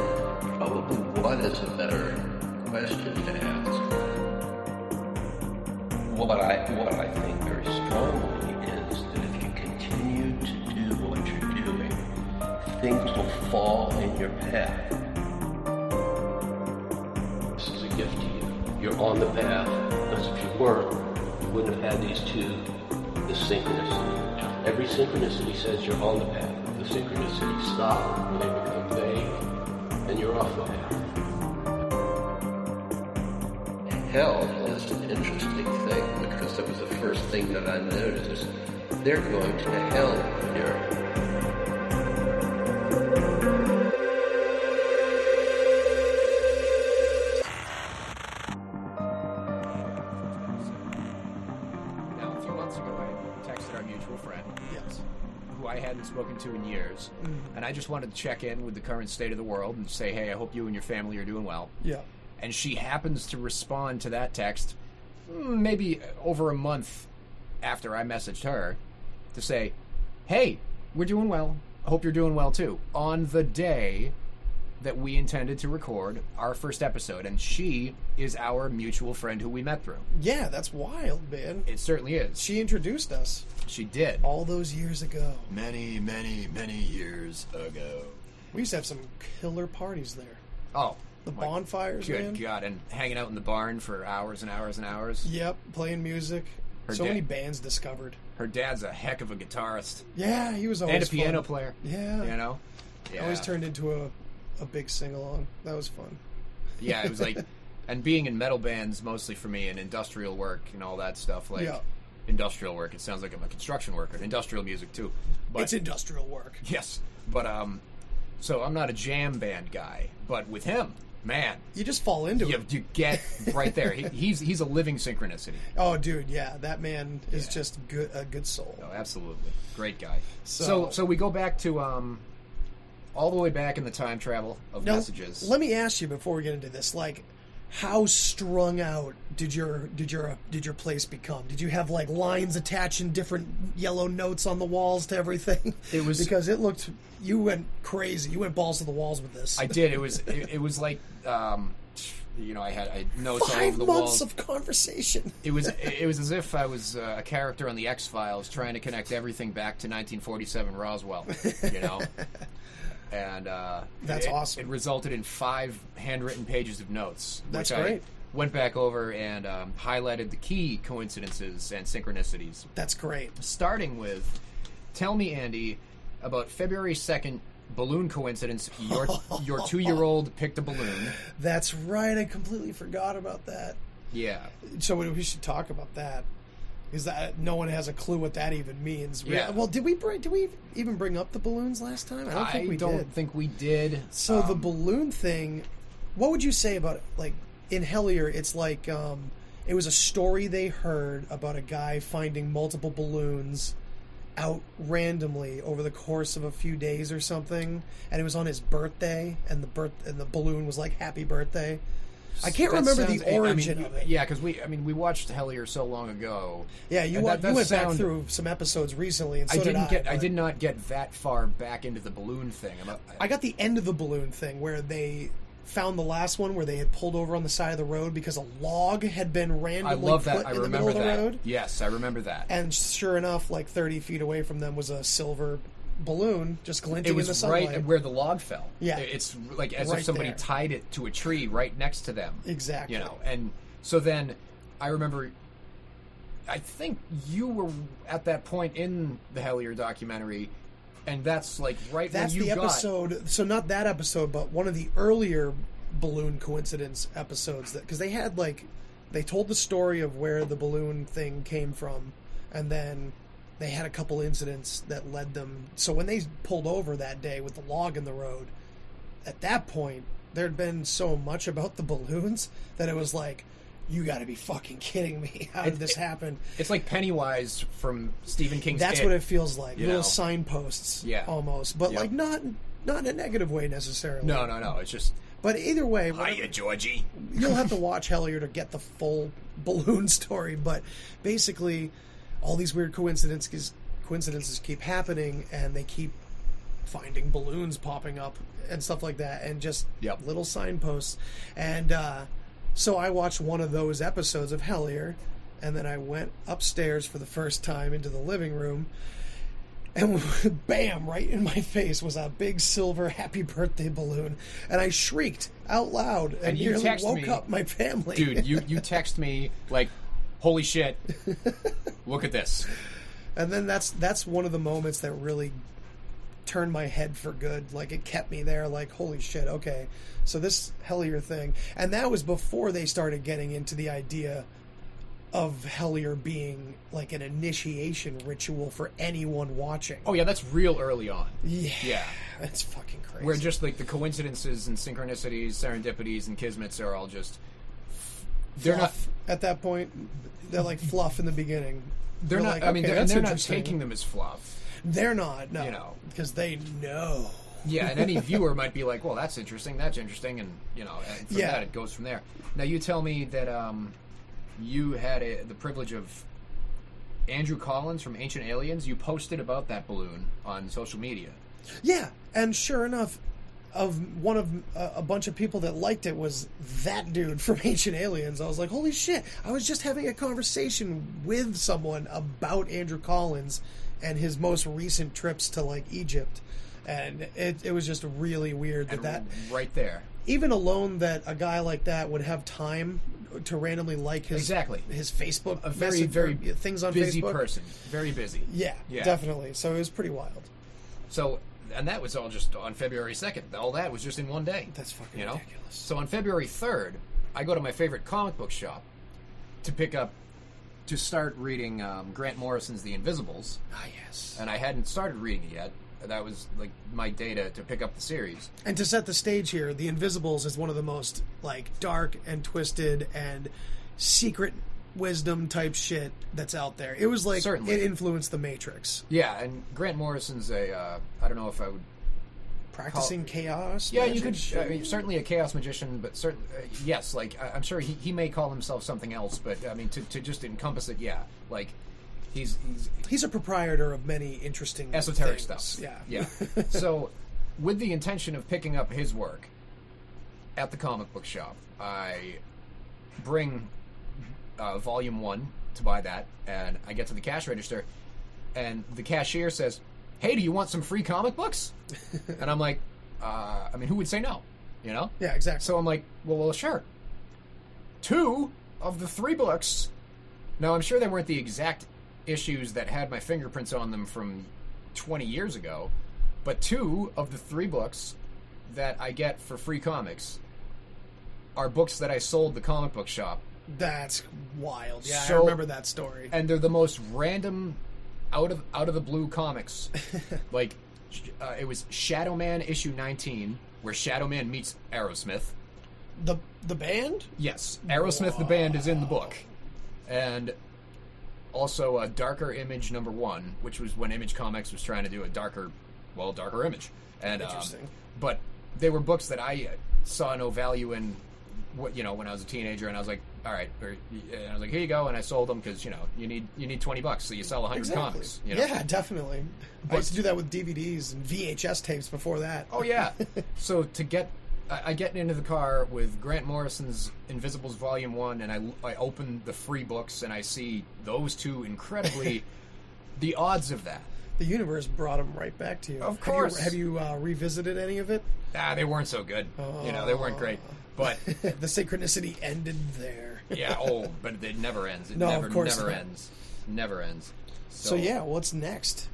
Probably what is a better question to ask. What I think very strongly is that if you continue to do what you're doing, things will fall in your path. This is a gift to you. You're on the path, because if you weren't, you wouldn't have had these two, the synchronicity. Every synchronicity says you're on the path. The synchronicity stop when they become vague, and you're off the path. Hell is an interesting thing because that was the first thing that I noticed. They're going to hell here. Now, a few months ago, I texted our mutual friend, who I hadn't spoken to in years, and I just wanted to check in with the current state of the world and say, hey, I hope you and your family are doing well. Yeah. And she happens to respond to that text maybe over a month after I messaged her to say, hey, we're doing well. I hope you're doing well too. On the day that we intended to record our first episode, and she is our mutual friend who we met through. Yeah, that's wild, man. It certainly is. She introduced us. She did. All those years ago. Many, many, many years ago. We used to have some killer parties there. Oh. The bonfires, man. Good God, and hanging out in the barn for hours and hours and hours. Yep, playing music. Many bands discovered. Her dad's a heck of a guitarist. Yeah, he was always and a piano fun. player. Yeah. You know? Yeah. Always turned into a big sing-along. That was fun. Yeah, it was like... And being in metal bands, mostly for me, and industrial work and all that stuff, like... Yeah. Industrial work. It sounds like I'm a construction worker. Industrial music, too. But, it's industrial work. Yes. But, so I'm not a jam band guy. But with him... Man, you just fall into it. You get right there. He's a living synchronicity. Oh, dude, yeah, that man is just a good soul. Oh, absolutely, great guy. So we go back to all the way back in the time travel of messages. Let me ask you before we get into this, like, how strung out did your place become? Did you have like lines attached and different yellow notes on the walls to everything? It was because it looked. You went crazy. You went balls to the walls with this. I did. It was like I had notes all over the 5 months walls. of conversation. It was as if I was a character on the X-Files trying to connect everything back to 1947 Roswell. You know. And that's awesome. It resulted in 5 handwritten pages of notes. That's which great. I went back over and highlighted the key coincidences and synchronicities. That's great. Starting with, tell me, Andy, about February 2nd balloon coincidence. Your 2-year-old picked a balloon. That's right. I completely forgot about that. Yeah. So we should talk about that. Because no one has a clue what that even means. Yeah. Well, did we even bring up the balloons last time? I don't think we did. So the balloon thing, what would you say about it? Like in Hellier, it's like it was a story they heard about a guy finding multiple balloons out randomly over the course of a few days or something, and it was on his birthday, and the balloon was like "Happy Birthday." I can't remember the origin of it. Yeah, because we watched Hellier so long ago. Yeah, you went back through some episodes recently, and so did I. I did not get that far back into the balloon thing. I got the end of the balloon thing where they found the last one where they had pulled over on the side of the road because a log had been randomly put in the middle of the road. Yes, I remember that. And sure enough, like 30 feet away from them was a silver balloon just glinting in the sunlight. It was right where the log fell. Yeah. It's like as if somebody tied it to a tree right next to them. Exactly. You know, and so then I remember, I think you were at that point in the Hellier documentary, and that's like right when you got... That's the episode, so not that episode, but one of the earlier balloon coincidence episodes, because they had like, they told the story of where the balloon thing came from, and then they had a couple incidents that led them. So when they pulled over that day with the log in the road, at that point, there had been so much about the balloons that it was like, you got to be fucking kidding me. How did this happen? It's like Pennywise from Stephen King's That's It. what it feels like. You little know? Signposts, Yeah. almost. But like not in a negative way necessarily. No. It's just... But either way... Hiya, Georgie. You'll have to watch Hellier to get the full balloon story. But basically, all these weird coincidences keep happening, and they keep finding balloons popping up and stuff like that, and just little signposts. And so I watched one of those episodes of Hellier, and then I went upstairs for the first time into the living room, and bam, right in my face was a big silver happy birthday balloon, and I shrieked out loud and nearly woke up my family. Dude, you text me like, holy shit, look at this. And then that's one of the moments that really turned my head for good. Like, it kept me there, like, holy shit, okay. So this Hellier thing, and that was before they started getting into the idea of Hellier being like an initiation ritual for anyone watching. Oh yeah, that's real early on. Yeah. That's fucking crazy. Where just like the coincidences and synchronicities, serendipities and kismets are all just... They're not... At that point, they're like fluff in the beginning. They're not, like, I mean, okay, they're not taking them as fluff. They're not, no. You know. Because they know. Yeah, and any viewer might be like, well, that's interesting, and, you know, and from that it goes from there. Now, you tell me that you had the privilege of Andrew Collins from Ancient Aliens, you posted about that balloon on social media. Yeah, and sure enough, one of a bunch of people that liked it was that dude from Ancient Aliens. I was like, holy shit. I was just having a conversation with someone about Andrew Collins and his most recent trips to, like, Egypt. And it was just really weird that right there. Even alone that a guy like that would have time to randomly like his Facebook, a very things on busy Facebook. Person, very busy. Yeah, definitely. So it was pretty wild. So, and that was all just on February 2nd. All that was just in one day. That's fucking ridiculous. So on February 3rd, I go to my favorite comic book shop to start reading Grant Morrison's The Invisibles. Ah, yes. And I hadn't started reading it yet. That was like my day to pick up the series. And to set the stage here, The Invisibles is one of the most, like, dark and twisted and secret wisdom type shit that's out there. It was like Certainly. It influenced The Matrix. Yeah, and Grant Morrison's I don't know if I would practicing chaos. Yeah, you could certainly a chaos magician, but yes, like I'm sure he may call himself something else, but I mean to just encompass it, yeah, like he's a proprietor of many interesting esoteric things. stuff. Yeah. So, with the intention of picking up his work at the comic book shop, I bring Volume 1 to buy that, and I get to the cash register, and the cashier says, "Hey, do you want some free comic books?" And I'm like, I mean, who would say no? You know? Yeah, exactly. So I'm like, well, sure. 2 of the 3 books. Now, I'm sure they weren't the exact issues that had my fingerprints on them from 20 years ago, but 2 of the 3 books that I get for free comics are books that I sold the comic book shop. That's wild. Yeah, So- I remember that story. And they're the most random, out of the blue comics. Like, it was Shadow Man issue 19, where Shadow Man meets Aerosmith. The band? Yes, Aerosmith the band is in the book, and also Darker Image number 1, which was when Image Comics was trying to do a darker image. And Interesting. But they were books that I saw no value in. When I was a teenager, and I was like, all right, and I was like, here you go, and I sold them because you need $20, so you sell 100 comics. You know? Yeah, definitely. I used to do that with DVDs and VHS tapes before that. Oh yeah. So I get into the car with Grant Morrison's Invisibles Volume 1, and I open the free books, and I see those 2 incredibly. The odds of that. The universe brought them right back to you. Of course. Have you revisited any of it? They weren't so good. They weren't great. But the synchronicity ended there. Yeah. But it never ends. It No, of course never not. ends. Never ends. So yeah, what's next?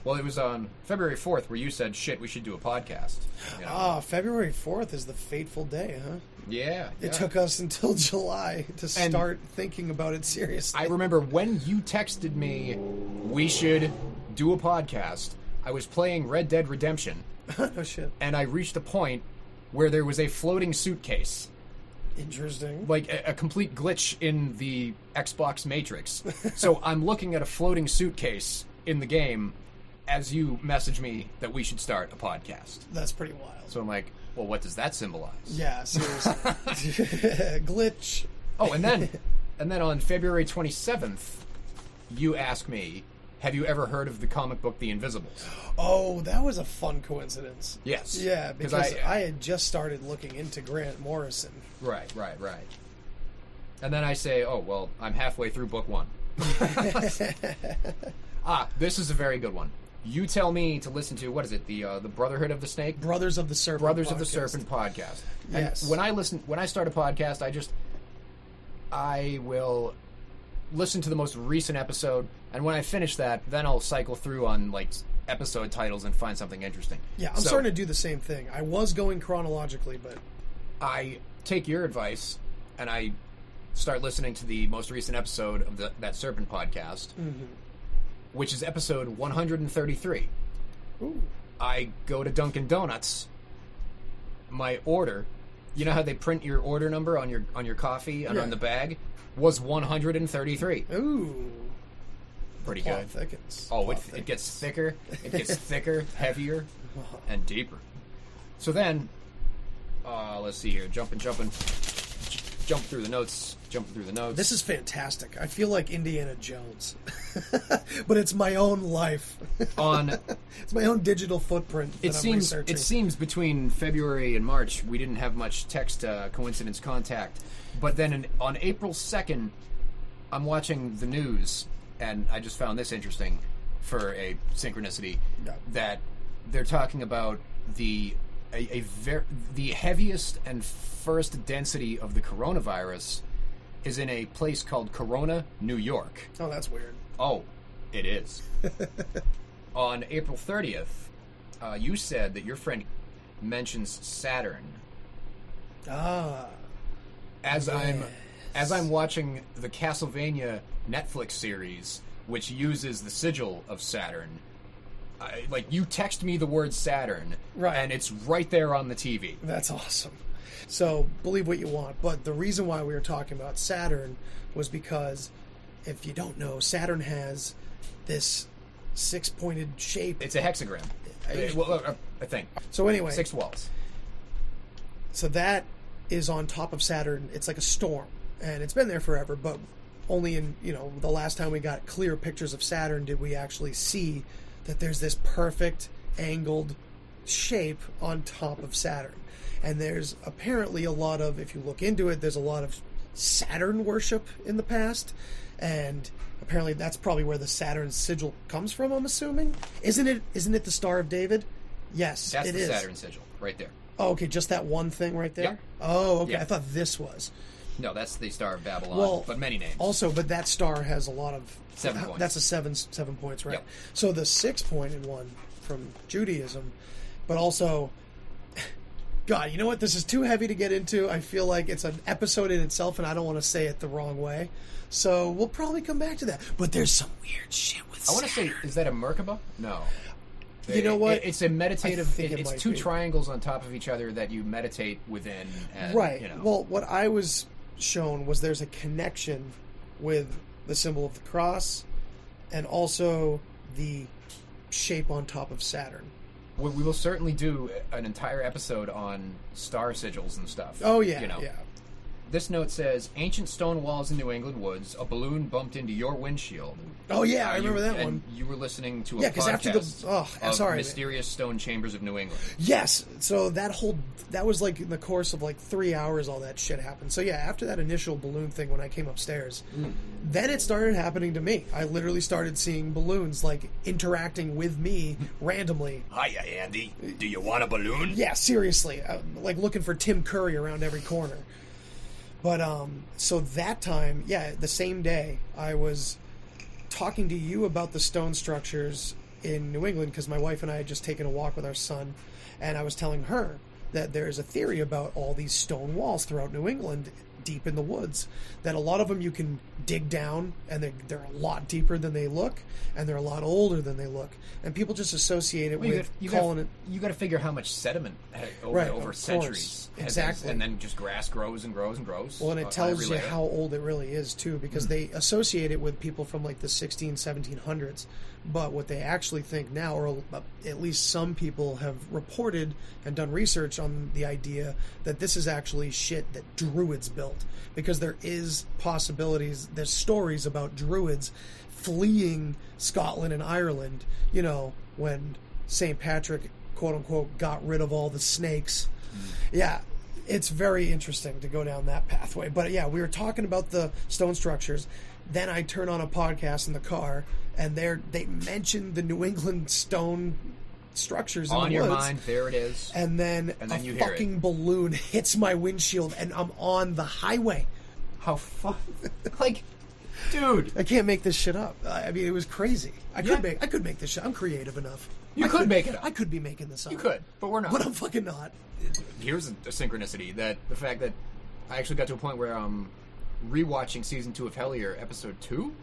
Well, it was on February 4th where you said, "Shit, we should do a podcast." You know? February 4th is the fateful day, huh? Yeah. It took us until July to start thinking about it seriously. I remember when you texted me, we should do a podcast. I was playing Red Dead Redemption. Oh shit. And I reached a point where there was a floating suitcase. Interesting. Like a complete glitch in the Xbox Matrix. So I'm looking at a floating suitcase in the game as you message me that we should start a podcast. That's pretty wild. So I'm like, well, what does that symbolize? Yeah, seriously. Glitch. Oh, and then on February 27th, you asked me, have you ever heard of the comic book The Invisibles? Oh, that was a fun coincidence. Yes. Yeah, because I had just started looking into Grant Morrison. Right. And then I say, oh, well, I'm halfway through book 1. This is a very good one. You tell me to listen to, what is it, the Brotherhood of the Snake? Brothers of the Serpent Brothers podcast. of the Serpent podcast. And Yes. when I start a podcast, I will listen to the most recent episode, and when I finish that, then I'll cycle through on like episode titles and find something interesting. Yeah, I'm starting to do the same thing. I was going chronologically, but I take your advice and I start listening to the most recent episode of that Serpent podcast, which is episode 133. ooh, I go to Dunkin' Donuts. My order, you know how they print your order number on your coffee and Yeah. on the bag, was 133. ooh, Pretty plot good. thickens. Oh, Plot it gets thicker. It gets thickens. thicker, heavier, and deeper. So then, let's see here. Jumping. jumping through the notes. This is fantastic. I feel like Indiana Jones, but it's my own life. It's my own digital footprint. It seems between February and March we didn't have much text coincidence contact, but then on April 2nd, I'm watching the news, and I just found this interesting for a synchronicity that they're talking about the heaviest and first density of the coronavirus is in a place called Corona, New York. Oh, that's weird. Oh, it is. On April 30th, you said that your friend mentions Saturn. As I'm watching the Castlevania Netflix series, which uses the sigil of Saturn, you text me the word Saturn, right, and it's right there on the TV. That's awesome. So, believe what you want, but the reason why we were talking about Saturn was because, if you don't know, Saturn has this six-pointed shape. It's a hexagram. I think. So anyway. 6 walls. So that is on top of Saturn. It's like a storm, and it's been there forever, but only in, the last time we got clear pictures of Saturn did we actually see that there's this perfect angled shape on top of Saturn. And there's apparently a lot of, if you look into it, there's a lot of Saturn worship in the past. And apparently that's probably where the Saturn sigil comes from, I'm assuming. Isn't it the Star of David? Yes, it is. That's the Saturn sigil, right there. Oh, okay, just that one thing right there? Yep. Oh, okay, Yep. I thought this was. No, that's the Star of Babylon, but many names. Also, but that star has a lot of... 7 points. That's a 7 points, right? Yep. So the 6-pointed one from Judaism, but also... God, you know what? This is too heavy to get into. I feel like it's an episode in itself, and I don't want to say it the wrong way. So we'll probably come back to that. But there's some weird shit with Saturn. I want to say, is that a Merkaba? No. You know what? It's a meditative... It's two triangles on top of each other that you meditate within. And, right. Well, what I was shown was there's a connection with the symbol of the cross and also the shape on top of Saturn. We will certainly do an entire episode on star sigils and stuff. Oh, yeah, yeah. This note says, ancient stone walls in New England woods, a balloon bumped into your windshield. Oh, yeah, I remember that one. You were listening to a podcast after of Mysterious Stone Chambers of New England. Yes, so that was like in the course of like 3 hours all that shit happened. So yeah, after that initial balloon thing when I came upstairs, then it started happening to me. I literally started seeing balloons like interacting with me randomly. Hiya, Andy. Do you want a balloon? Yeah, seriously. Like looking for Tim Curry around every corner. But, so that time, the same day, I was talking to you about the stone structures in New England, because my wife and I had just taken a walk with our son, and I was telling her that there's a theory about all these stone walls throughout New England, deep in the woods, that a lot of them you can dig down, and they're a lot deeper than they look, and they're a lot older than they look, and people just associate it with calling it... You got to figure how much sediment over centuries. Exactly. And then just grass grows and grows and grows. Well, and it tells you how old it really is, too, because they associate it with people from, like, the 1700s. But what they actually think now, or at least some people have reported and done research on the idea that this is actually shit that Druids built. Because there is possibilities, there's stories about Druids fleeing Scotland and Ireland, when St. Patrick, quote-unquote, got rid of all the snakes. Yeah, it's very interesting to go down that pathway. But yeah, we were talking about the stone structures. Then I turn on a podcast in the car, and they mentioned the New England stone structures in the woods. On your mind, there it is. And then a fucking balloon hits my windshield, and I'm on the highway. How fun! Like, dude, I can't make this shit up. I mean, it was crazy. I could make this shit. I'm creative enough. You could make it up. I could be making this up. You could, but we're not. But I'm fucking not. Here's a synchronicity, that the fact that I actually got to a point where I'm rewatching season 2 of Hellier, episode 2.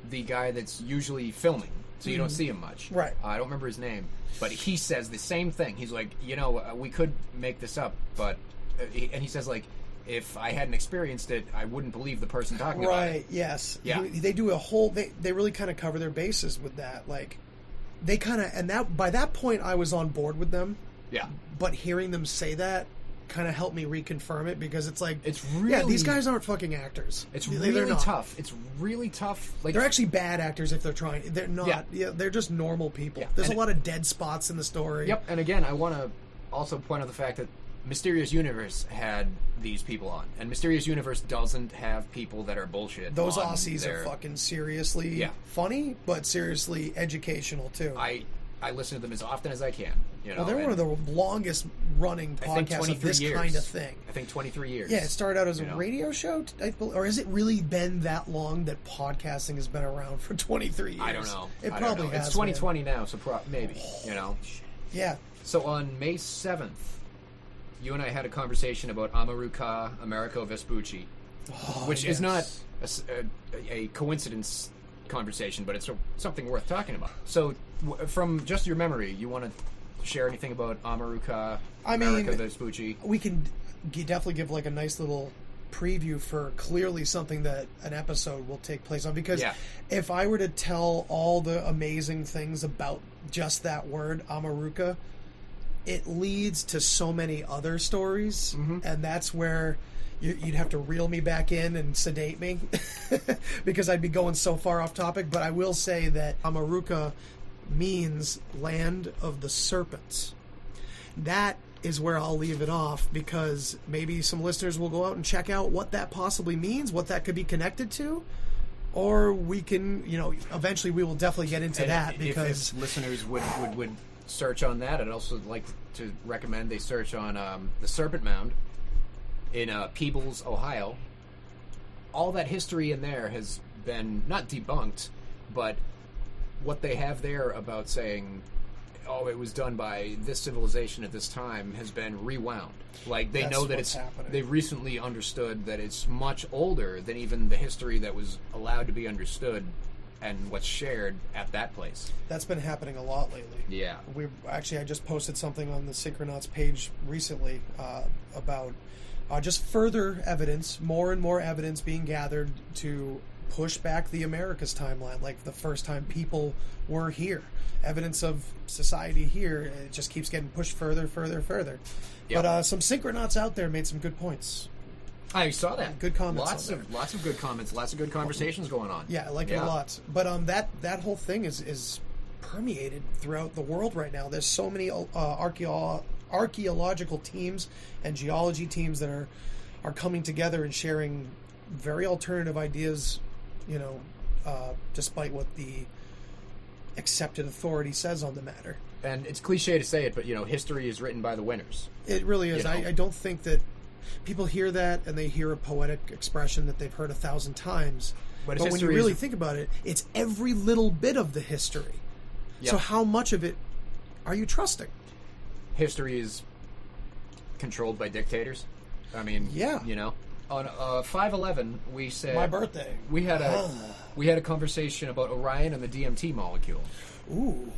The guy that's usually filming, so you don't see him much. Right. I don't remember his name, but he says the same thing. He's like, we could make this up, but and he says, like, if I hadn't experienced it, I wouldn't believe the person talking about it. Right. Yes. Yeah. They do a whole. They really kind of cover their bases with that. Like, they kind of, and that by that point I was on board with them. Yeah. But hearing them say that, kind of helped me reconfirm it, because it's like, It's really... yeah, these guys aren't fucking actors. It's They're really not. tough. It's really tough. Like, They're actually bad actors if they're trying. They're not. Yeah. Yeah, they're just normal people. Yeah. There's And a lot of dead spots in the story. Yep, and again, I want to also point out the fact that Mysterious Universe had these people on, and Mysterious Universe doesn't have people that are bullshit. Those on Aussies their... are fucking seriously Yeah. funny, but seriously educational too. I listen to them as often as I can. You know, Well, they're one of the longest running I think podcasts 23 of this years. kind of thing. I think 23 years. Yeah, it started out as You a know? radio show, or has it really been that long that podcasting has been around for 23 years? I don't know. It I probably don't know. has. It's 2020 now, so maybe. You know. Yeah. So on May 7th, you and I had a conversation about Amaruka Americo Vespucci, which is not a coincidence conversation, but it's something worth talking about. So, from just your memory, you want to share anything about Amaruka Americo Vespucci? We can definitely give like a nice little preview for clearly something that an episode will take place on, because if I were to tell all the amazing things about just that word Amaruka, it leads to so many other stories, and that's where you'd have to reel me back in and sedate me because I'd be going so far off topic. But I will say that Amaruka means land of the serpents. That is where I'll leave it off, because maybe some listeners will go out and check out what that possibly means, what that could be connected to, or we can, eventually we will definitely get into that, because if listeners would search on that, I'd also like to recommend they search on the Serpent Mound in Peebles, Ohio. All that history in there has been not debunked, but what they have there about saying, oh, it was done by this civilization at this time, has been rewound. Like, they know that it's happening. They've recently understood that it's much older than even the history that was allowed to be understood and what's shared at that place. That's been happening a lot lately. Yeah. I just posted something on the Synchronauts page recently about just further evidence, more and more evidence being gathered to push back the Americas timeline, like the first time people were here. Evidence of society here, it just keeps getting pushed further. Yep. But some Synchronauts out there made some good points. I saw that. Good comments. Lots of good comments. Lots of good conversations going on. Yeah, I like it a lot. But that whole thing is permeated throughout the world right now. There's so many archaeological teams and geology teams that are coming together and sharing very alternative ideas, despite what the accepted authority says on the matter. And it's cliche to say it, but history is written by the winners. It really is. I don't think that people hear that and they hear a poetic expression that they've heard 1,000 times. But when you really think about it, it's every little bit of the history. Yep. So how much of it are you trusting? History is controlled by dictators. I mean, on 5/11, we said my birthday. We had a conversation about Orion and the DMT molecule. Ooh.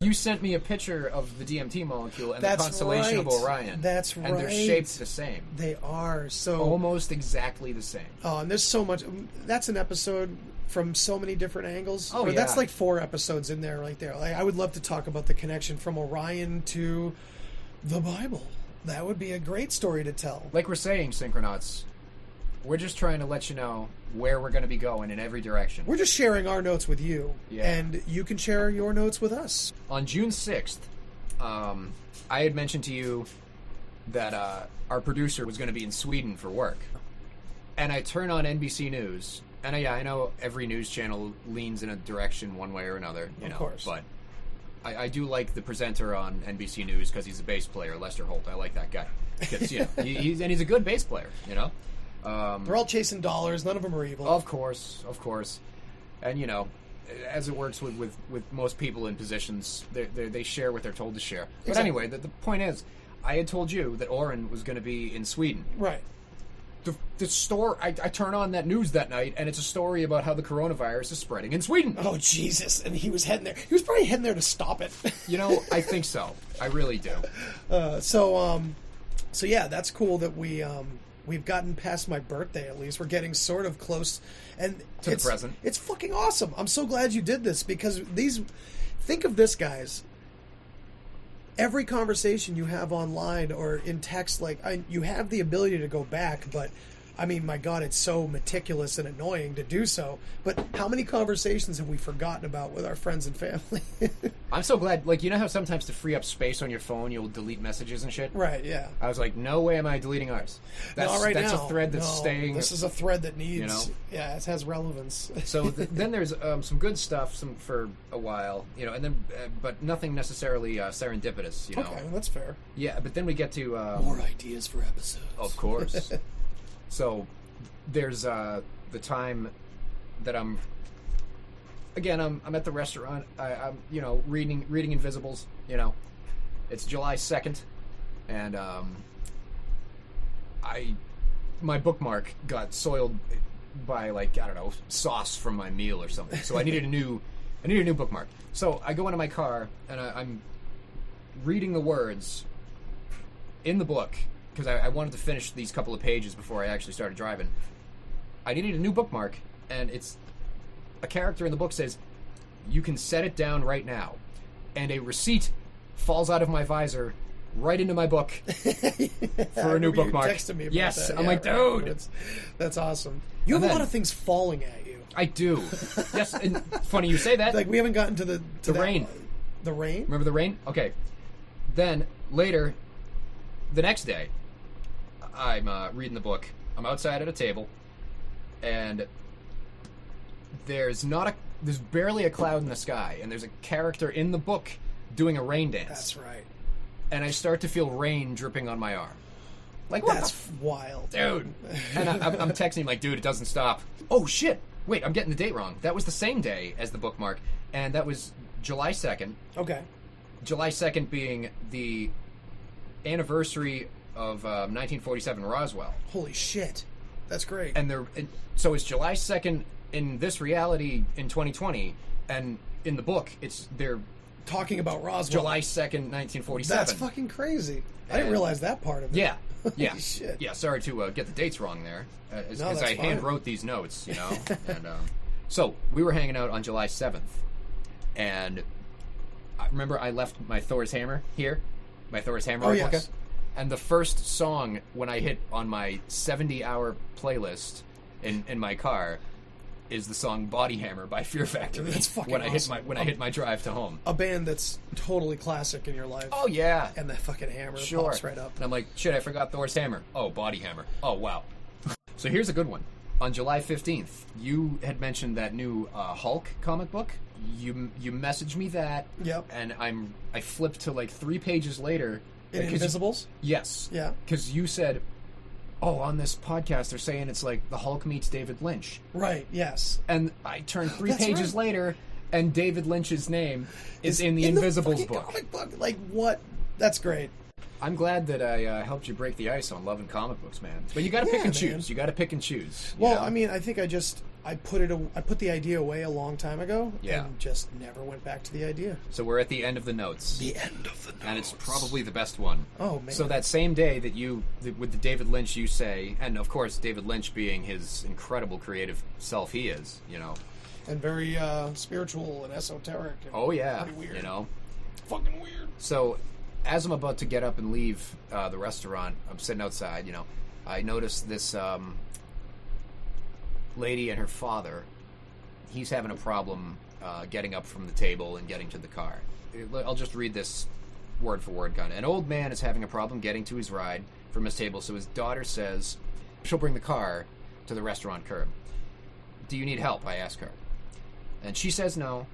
You sent me a picture of the DMT molecule and the constellation of Orion. That's right. And they're shaped the same. They are. So almost exactly the same. Oh, and there's so much. That's an episode from so many different angles. Oh, yeah. That's like 4 episodes in there right there. Like, I would love to talk about the connection from Orion to the Bible. That would be a great story to tell. Like we're saying, Synchronauts, we're just trying to let you know where we're going to be going in every direction. We're just sharing our notes with you, yeah. And you can share your notes with us. On June 6th, I had mentioned to you that our producer was going to be in Sweden for work. And I turn on NBC News, and I know every news channel leans in a direction one way or another, of course. But I do like the presenter on NBC News because he's a bass player, Lester Holt. I like that guy. Because, he's a good bass player, They're all chasing dollars. None of them are evil. Of course. And, as it works with most people in positions, they share what they're told to share. But exactly. Anyway, the point is, I had told you that Oren was going to be in Sweden. Right. The story, I turn on that news that night, and it's a story about how the coronavirus is spreading in Sweden. Oh, Jesus. And he was heading there. He was probably heading there to stop it. I think so. I really do. So yeah, that's cool that we've gotten past my birthday, at least. We're getting sort of close. And to the present. It's fucking awesome. I'm so glad you did this, because think of this, guys. every conversation you have online or in text, like you have the ability to go back, but I mean, my God, it's so meticulous and annoying to do so. But how many conversations have we forgotten about with our friends and family? I'm so glad. Like, you know how sometimes to free up space on your phone, you'll delete messages and shit? Right, yeah. I was like, no way am I deleting ours. That's a thread that's staying. This is a thread that needs, you know? Yeah, it has relevance. So then there's some good stuff for a while, you know, and then, but nothing necessarily serendipitous, you know. Okay, that's fair. Yeah, but then we get to... more ideas for episodes. Of course. So there's the time that I'm at the restaurant. I'm you know reading Invisibles. You know, it's July 2nd, and my bookmark got soiled by, like, I don't know, sauce from my meal or something. So I needed a new bookmark. So I go into my car and I'm reading the words in the book, because I wanted to finish these couple of pages before I actually started driving. I needed a new bookmark, and it's a character in the book says, "You can set it down right now." And a receipt falls out of my visor right into my book for a new bookmark. You texted me about yes, that. I'm like, dude. That's awesome. You have a lot of things falling at you. I do. Yes, and funny you say that. Like, we haven't gotten to the rain. The rain? Remember the rain? Okay. Then, later, the next day, I'm reading the book. I'm outside at a table, and there's barely a cloud in the sky, and there's a character in the book doing a rain dance. That's right. And I start to feel rain dripping on my arm. Like, what? That's wild, dude. And I'm texting him like, dude, it doesn't stop. Oh shit! Wait, I'm getting the date wrong. That was the same day as the bookmark, and that was July 2nd. Okay. July 2nd being the anniversary of 1947 Roswell. Holy shit. That's great. And so it's July 2nd in this reality in 2020, and in the book, they're talking about Roswell. July 2nd, 1947. That's fucking crazy. I didn't realize that part of it. Yeah. Yeah. Holy shit. Yeah, sorry to get the dates wrong there. Because I hand wrote these notes, you know. And so we were hanging out on July 7th, and I remember I left my Thor's hammer here, my Thor's hammer replica. Yes. And the first song when I hit on my 70-hour playlist in my car is the song "Body Hammer" by Fear Factory. That's fucking awesome. I hit my drive to home. A band that's totally classic in your life. Oh yeah. And that fucking hammer pops right up. And I'm like, shit, I forgot Thor's hammer. Oh, Body Hammer. Oh wow. So here's a good one. On July 15th, you had mentioned that new Hulk comic book. You messaged me that. Yep. And I flipped to like 3 pages later. In Invisibles? Yes. Yeah. Because you said, oh, on this podcast they're saying it's like the Hulk meets David Lynch. Right, yes. And I turned 3 pages later, and David Lynch's name is in the Invisibles the book. Comic book. Like, what? That's great. I'm glad that I helped you break the ice on loving comic books, man. But you got to pick and choose. You got to pick and choose. Well, know? I mean, I think I put the idea away a long time ago, and just never went back to the idea. So we're at the end of the notes. The end of the notes. And it's probably the best one. Oh, man. So that same day that with the David Lynch you say, and of course David Lynch being his incredible creative self he is, you know. And very spiritual and esoteric. And pretty weird. You know. Fucking weird. So as I'm about to get up and leave the restaurant, I'm sitting outside, you know, I noticed this lady and her father. He's having a problem getting up from the table and getting to the car. I'll just read this word for word kind of. An old man is having a problem getting to his ride from his table, so his daughter says she'll bring the car to the restaurant curb. Do you need help? I ask her. And she says no.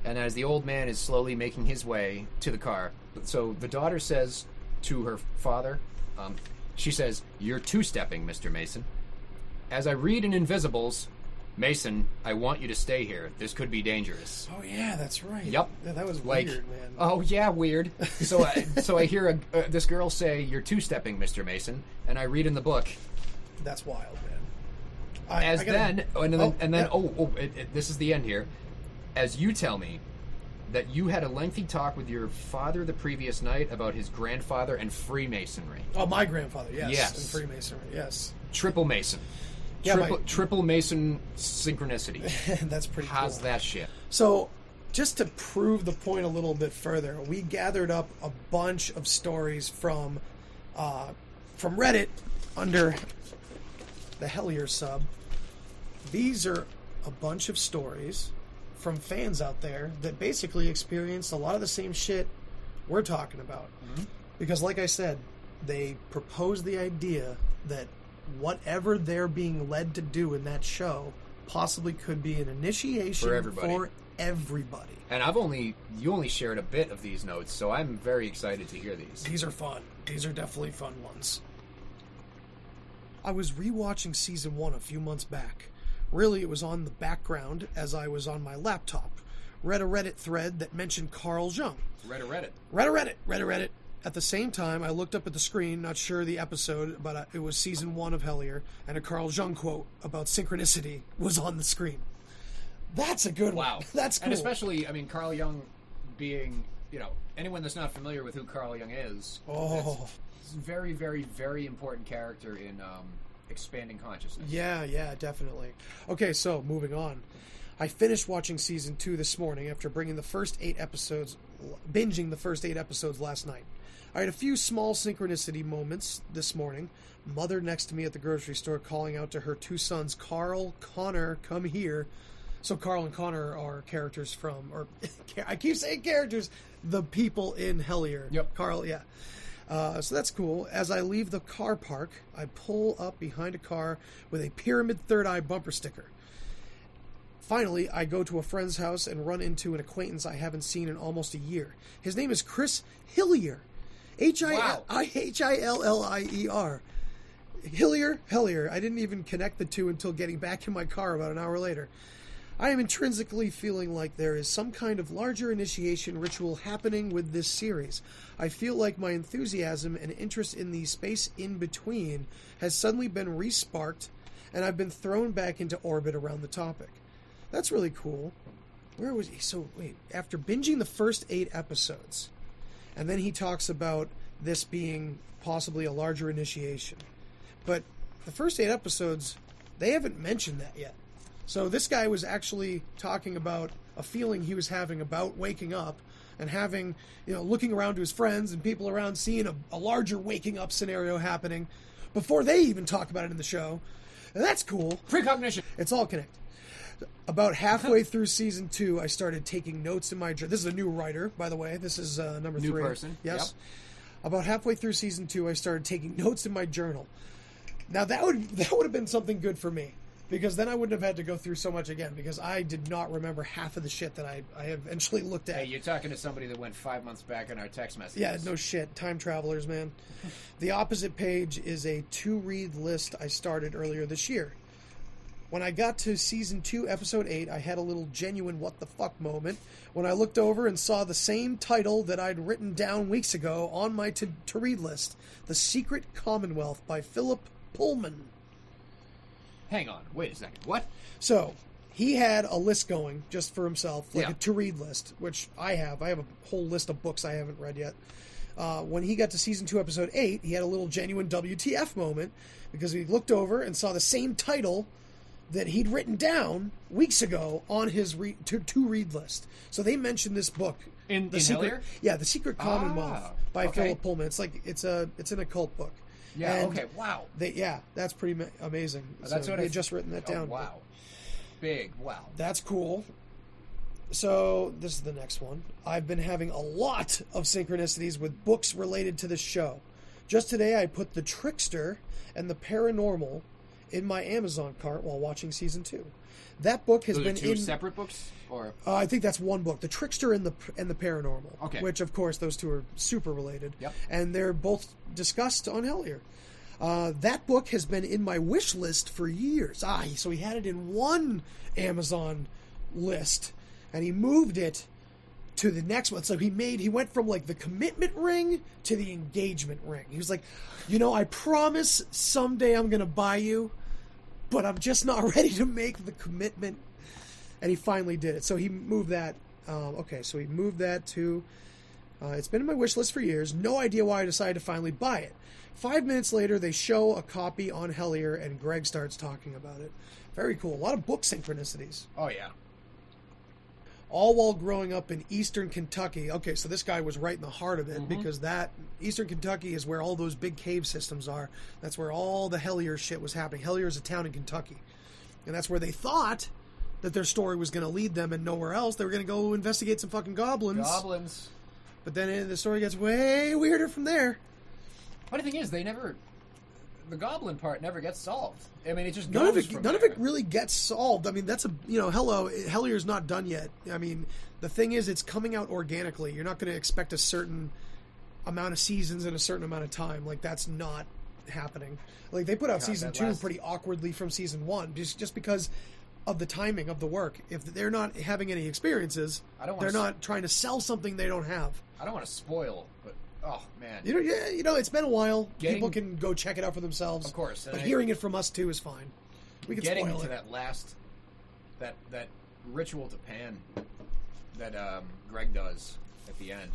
And as the old man is slowly making his way to the car, so the daughter says to her father, she says, "You're two-stepping, Mr. Mason." As I read in Invisibles, "Mason, I want you to stay here. This could be dangerous." Oh yeah, that's right. Yep. Yeah, that was like, weird, man. Oh yeah, weird. So I hear this girl say, "You're two-stepping, Mr. Mason," and I read in the book. That's wild, man. This is the end here. As you tell me that you had a lengthy talk with your father the previous night about his grandfather and Freemasonry. Oh, my grandfather, yes. Yes. And Freemasonry, yes. Triple Mason. Yeah, Triple Mason synchronicity. That's pretty cool. How's that shit? So, just to prove the point a little bit further, we gathered up a bunch of stories from Reddit under the Hellier sub. These are a bunch of stories from fans out there that basically experienced a lot of the same shit we're talking about. Mm-hmm. Because like I said, they proposed the idea that whatever they're being led to do in that show possibly could be an initiation for everybody. And you only shared a bit of these notes, so I'm very excited to hear these. These are fun. These are definitely fun ones. I was rewatching season 1 a few months back. Really, it was on the background as I was on my laptop. Read a Reddit thread that mentioned Carl Jung. Read a Reddit. At the same time, I looked up at the screen, not sure the episode, but it was season 1 of Hellier, and a Carl Jung quote about synchronicity was on the screen. That's a good one. Wow. That's cool. And especially, I mean, Carl Jung being, anyone that's not familiar with who Carl Jung is, it's a very, very, very important character in expanding consciousness. Yeah, definitely. Okay, so moving on. I finished watching season 2 this morning after binging the first 8 episodes last night. I had a few small synchronicity moments this morning. Mother next to me at the grocery store calling out to her 2 sons, Carl, Connor, come here. So Carl and Connor are characters from, or I keep saying characters, the people in Hellier. Yep. Carl, yeah. So that's cool. As I leave the car park, I pull up behind a car with a pyramid third eye bumper sticker. Finally, I go to a friend's house and run into an acquaintance I haven't seen in almost a year. His name is Chris Hellier. Hellier. Hellier. I didn't even connect the two until getting back in my car about an hour later. I am intrinsically feeling like there is some kind of larger initiation ritual happening with this series. I feel like my enthusiasm and interest in the space in between has suddenly been re-sparked, and I've been thrown back into orbit around the topic. That's really cool. Where was he? So, wait, after binging the first 8 episodes, and then he talks about this being possibly a larger initiation. But the first 8 episodes, they haven't mentioned that yet. So this guy was actually talking about a feeling he was having about waking up and having, looking around to his friends and people around, seeing a larger waking up scenario happening before they even talk about it in the show. And that's cool. Precognition. It's all connected. About halfway through season 2, I started taking notes in my journal. This is a new writer, by the way. This is number 3. New person. Yes. Yep. About halfway through season 2, I started taking notes in my journal. Now that would have been something good for me, because then I wouldn't have had to go through so much again, because I did not remember half of the shit that I eventually looked at. Hey, you're talking to somebody that went 5 months back in our text messages. Yeah, no shit. Time travelers, man. The opposite page is a to-read list I started earlier this year. When I got to season 2, episode 8, I had a little genuine what the fuck moment when I looked over and saw the same title that I'd written down weeks ago on my to-read list, The Secret Commonwealth by Philip Pullman. Hang on, wait a second. What? So, he had a list going just for himself, like Yeah. a to-read list, which I have. I have a whole list of books I haven't read yet. When he got to season 2, episode 8, he had a little genuine WTF moment because he looked over and saw the same title that he'd written down weeks ago on his to-read list. So they mentioned this book. In Secret, Hellier? Yeah, The Secret Commonwealth by okay. Philip Pullman. It's an occult book. Yeah, And okay, wow. That's pretty amazing. That's so what I had just written that down. Wow. Big, wow. That's cool. So, this is the next one. I've been having a lot of synchronicities with books related to this show. Just today, I put The Trickster and The Paranormal in my Amazon cart while watching season 2. That book has Those been are two in separate books, or I think that's one book, The Trickster and the Paranormal. Okay. Which, of course, those two are super related. Yep. And they're both discussed on Hellier. That book has been in my wish list for years. So he had it in one Amazon list, and he moved it to the next one. So he went from like the commitment ring to the engagement ring. He was like, I promise someday I'm going to buy you, but I'm just not ready to make the commitment. And he finally did it. So he moved that. So he moved that to... it's been in my wish list for years. No idea why I decided to finally buy it. 5 minutes later, they show a copy on Hellier, and Greg starts talking about it. Very cool. A lot of book synchronicities. oh yeah. all while growing up in eastern Kentucky. Okay, so this guy was right in the heart of it because that eastern Kentucky is where all those big cave systems are. That's where all the Hellier shit was happening. Hellier is a town in Kentucky. And that's where they thought that their story was going to lead them, and nowhere else. They were going to go investigate some fucking goblins. But then the story gets way weirder from there. Funny thing is, the goblin part never gets solved. I mean, it just none goes of it really gets solved. I mean, that's Hellier's not done yet. I mean, the thing is, it's coming out organically. You're not going to expect a certain amount of seasons in a certain amount of time. Like, that's not happening. Like, they put out season 2 pretty awkwardly from season 1, just because of the timing of the work. If they're not having any experiences, they're not trying to sell something they don't have. I don't want to spoil, but oh man, it's been a while. People can go check it out for themselves, of course. But hearing it from us too is fine. We can getting spoil to it. that last that ritual to Pan that Greg does at the end.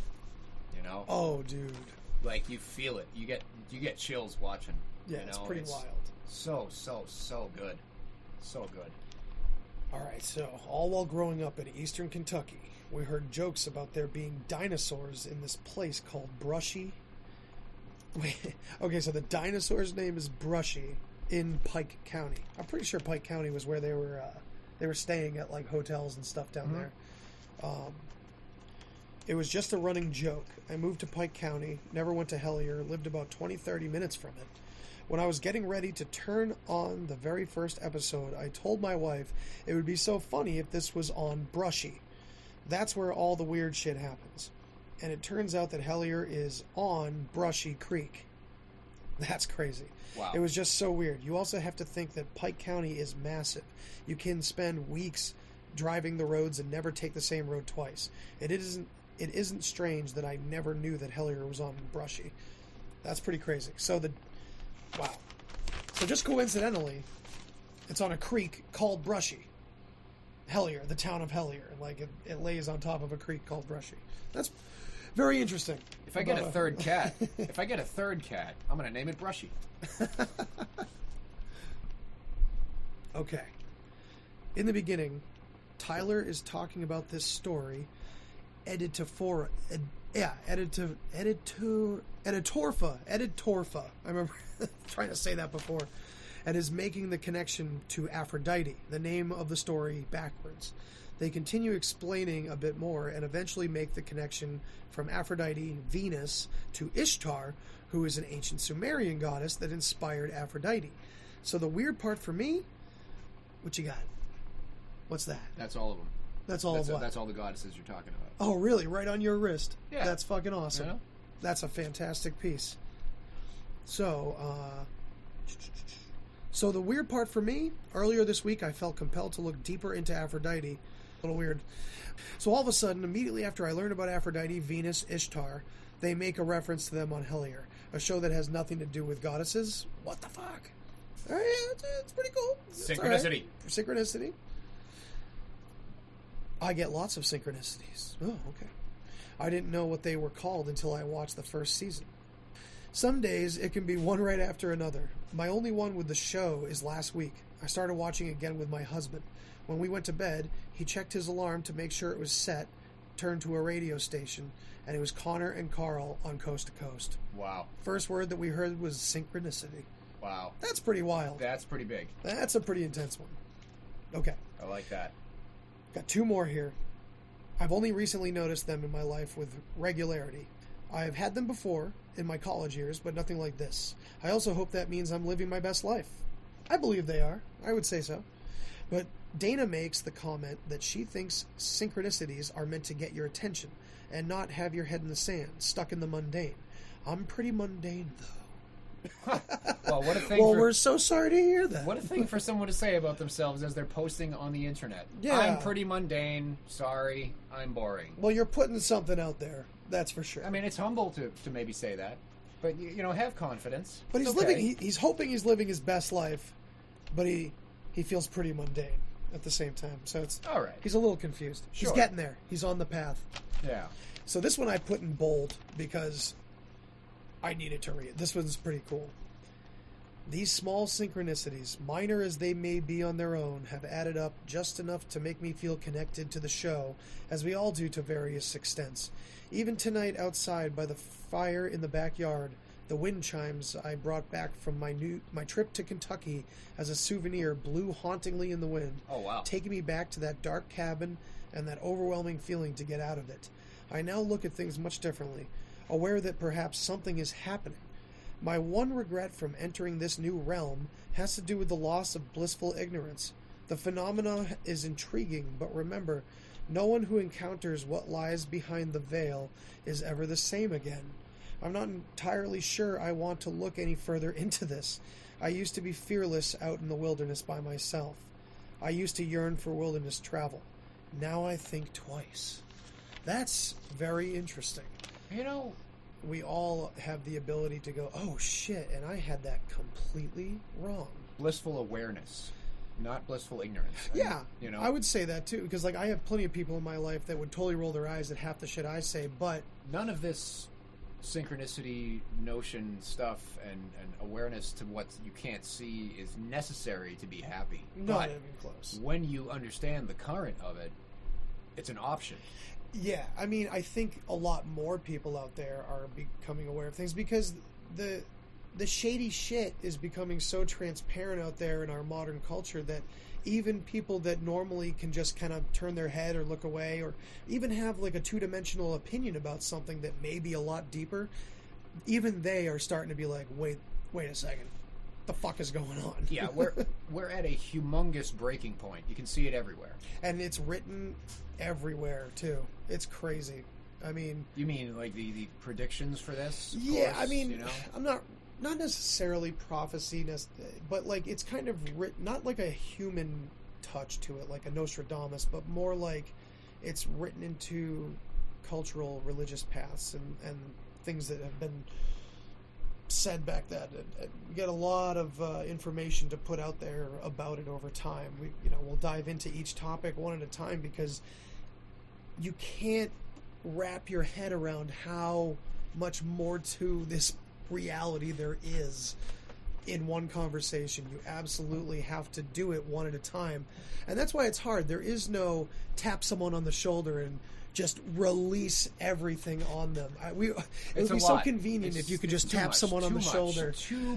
You know? Oh, dude. Like, you feel it. You get chills watching. Yeah, it's pretty wild. So good. So good. All right, so all while growing up in eastern Kentucky, we heard jokes about there being dinosaurs in this place called Brushy. Okay, so the dinosaur's name is Brushy in Pike County. I'm pretty sure Pike County was where they were staying at, like, hotels and stuff down there. It was just a running joke. I moved to Pike County, never went to Hellier, lived about 20-30 minutes from it. When I was getting ready to turn on the very first episode, I told my wife it would be so funny if this was on Brushy. That's where all the weird shit happens. And it turns out that Hellier is on Brushy Creek. That's crazy. Wow. It was just so weird. You also have to think that Pike County is massive. You can spend weeks driving the roads and never take the same road twice. It isn't strange that I never knew that Hellier was on Brushy. That's pretty crazy. Wow. So just coincidentally, it's on a creek called Brushy. Hellier, the town of Hellier. Like, it lays on top of a creek called Brushy. That's very interesting. If I get a third cat, I'm going to name it Brushy. Okay. In the beginning, Tyler is talking about this story editorfa. I remember trying to say that before. And is making the connection to Aphrodite, the name of the story, backwards. They continue explaining a bit more and eventually make the connection from Aphrodite, Venus, to Ishtar, who is an ancient Sumerian goddess that inspired Aphrodite. So the weird part for me, what you got? What's that? That's all of them. That's all of what? That's all the goddesses you're talking about. Oh, really? Right on your wrist? Yeah. That's fucking awesome. Yeah. That's a fantastic piece. So the weird part for me, earlier this week I felt compelled to look deeper into Aphrodite. A little weird. So all of a sudden, immediately after I learned about Aphrodite, Venus, Ishtar, they make a reference to them on Hellier, a show that has nothing to do with goddesses. What the fuck? All right, it's pretty cool. Synchronicity. Right. Synchronicity. I get lots of synchronicities. Oh, okay. I didn't know what they were called until I watched the first season. Some days it can be one right after another. My only one with the show is last week. I started watching again with my husband. When we went to bed, he checked his alarm to make sure it was set, turned to a radio station, and it was Connor and Carl on Coast to Coast. Wow. First word that we heard was synchronicity. Wow. That's pretty wild. That's pretty big. That's a pretty intense one. Okay. I like that. Got two more here. I've only recently noticed them in my life with regularity. I have had them before in my college years, but nothing like this. I also hope that means I'm living my best life. I believe they are. I would say so. But Dana makes the comment that she thinks synchronicities are meant to get your attention and not have your head in the sand, stuck in the mundane. I'm pretty mundane, though. Well, what a thing! Well, we're so sorry to hear that. What a thing for someone to say about themselves as they're posting on the internet. Yeah. I'm pretty mundane. Sorry, I'm boring. Well, you're putting something out there. That's for sure. I mean, it's humble to maybe say that, but you know, have confidence. But he's living. He's hoping he's living his best life, but he feels pretty mundane at the same time. So it's all right. He's a little confused. Sure. He's getting there. He's on the path. Yeah. So this one I put in bold because I needed to read. This one's pretty cool. These small synchronicities, minor as they may be on their own, have added up just enough to make me feel connected to the show, as we all do to various extents. Even tonight outside by the fire in the backyard, the wind chimes I brought back from my trip to Kentucky as a souvenir blew hauntingly in the wind, Oh, wow. taking me back to that dark cabin and that overwhelming feeling to get out of it. I now look at things much differently, aware that perhaps something is happening. My one regret from entering this new realm has to do with the loss of blissful ignorance. The phenomena is intriguing, but remember, no one who encounters what lies behind the veil is ever the same again. I'm not entirely sure I want to look any further into this. I used to be fearless out in the wilderness by myself. I used to yearn for wilderness travel. Now I think twice. That's very interesting. You know, We all have the ability to go, oh shit, and I had that completely wrong. blissful awareness, not blissful ignorance. Yeah, you know, I would say that too, because like I have plenty of people in my life that would totally roll their eyes at half the shit I say, but none of this synchronicity notion stuff and awareness to what you can't see is necessary to be happy. not But even close. when you understand the current of it, it's an option. Yeah, I mean, I think a lot more people out there are becoming aware of things because the shady shit is becoming so transparent out there in our modern culture that even people that normally can just kind of turn their head or look away or even have like a two-dimensional opinion about something that may be a lot deeper, even they are starting to be like, wait a second, the fuck is going on? Yeah, we're at a humongous breaking point. You can see it everywhere. And it's written everywhere too. It's crazy. I mean, You mean like the predictions for this? Of yeah, course, I mean, you know? I'm not necessarily prophecy, but like it's kind of written, not like a human touch to it, like a Nostradamus, but more like it's written into cultural, religious paths and things that have been said back then. And we get a lot of information to put out there about it over time. We'll dive into each topic one at a time because you can't wrap your head around how much more to this reality there is in one conversation. You absolutely have to do it one at a time, and that's why it's hard. There is no tap someone on the shoulder and just release everything on them. It would be so convenient if you could just tap someone on the shoulder. Too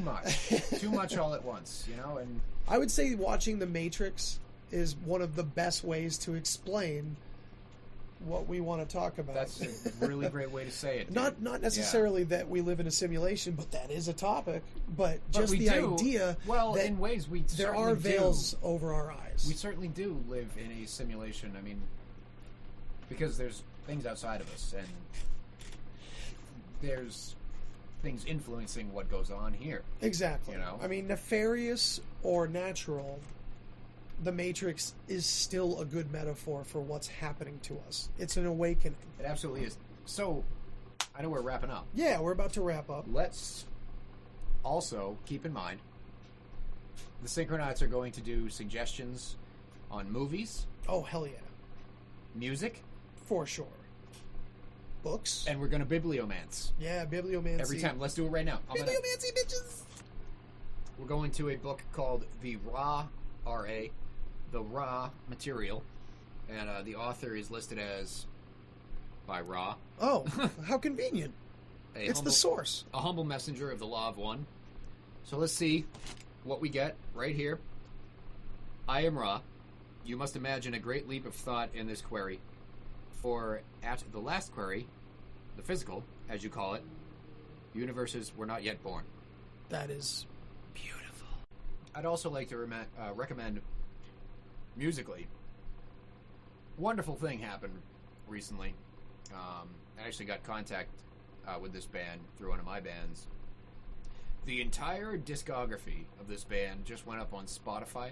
much all at once, you know. And I would say watching The Matrix is one of the best ways to explain what we want to talk about. that's a really great way to say it. Not necessarily that we live in a simulation, but that is a topic. But just we the do. idea Well, that in ways we there are certainly veils do. over our eyes. We certainly do live in a simulation. I mean, because there's things outside of us, and there's things influencing what goes on here. Exactly. You know? I mean, nefarious or natural, The Matrix is still a good metaphor for what's happening to us. It's an awakening. It absolutely is. So, I know we're wrapping up. Yeah, we're about to wrap up. Let's also keep in mind the Synchronauts are going to do suggestions on movies, Oh, hell yeah. music, For sure. Books. and we're going to bibliomance Yeah, bibliomancy. every time. Let's do it right now. Bibliomancy, bitches! We're going to a book called The Raw, R-A, The Raw Material, and the author is listed as by Ra. Oh, how convenient. It's the source. A humble messenger of the law of one. So let's see what we get right here. I am Ra. You must imagine a great leap of thought in this query. For at the last query, the physical, as you call it, universes were not yet born. That is beautiful. I'd also like to recommend musically. Wonderful thing happened recently. I actually got contact with this band through one of my bands. The entire discography of this band just went up on Spotify.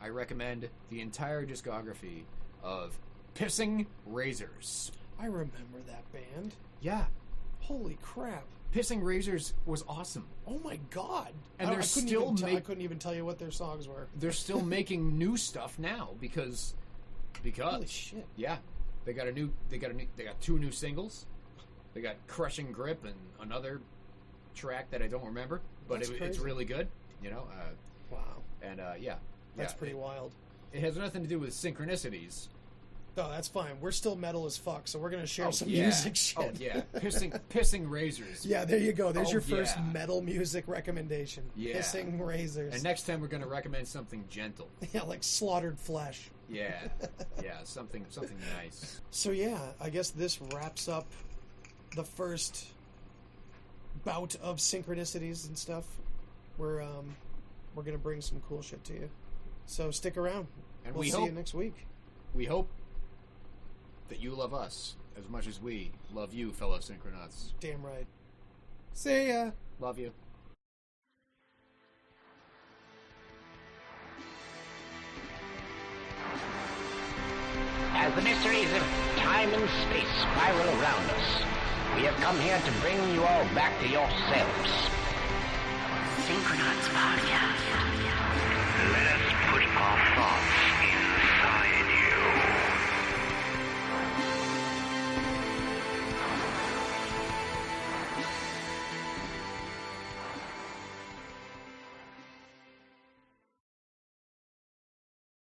I recommend the entire discography of Pissing Razors. I remember that band. Yeah, Holy crap. Pissing Razors was awesome. Oh my god. And I they're couldn't still even I couldn't even tell you what their songs were. They're still making new stuff now because Holy shit. yeah, they got two new singles. They got Crushing Grip and another track that I don't remember, but That's it's crazy. really good. You know? Wow. And, yeah. That's pretty wild. It has nothing to do with synchronicities. No, that's fine. We're still metal as fuck, so we're going to share some music shit. Oh, yeah. Pissing razors. Yeah, there you go. There's your first yeah. metal music recommendation. Yeah. Pissing razors. And next time we're going to recommend something gentle. Yeah, like slaughtered flesh. Yeah. Yeah, something nice. So yeah, I guess this wraps up the first bout of synchronicities and stuff. We're going to bring some cool shit to you. So stick around. And we'll see you next week. We hope that you love us as much as we love you, fellow Synchronauts. Damn right. See ya. Love you. As the mysteries of time and space spiral around us, we have come here to bring you all back to yourselves. Synchronauts Podcast.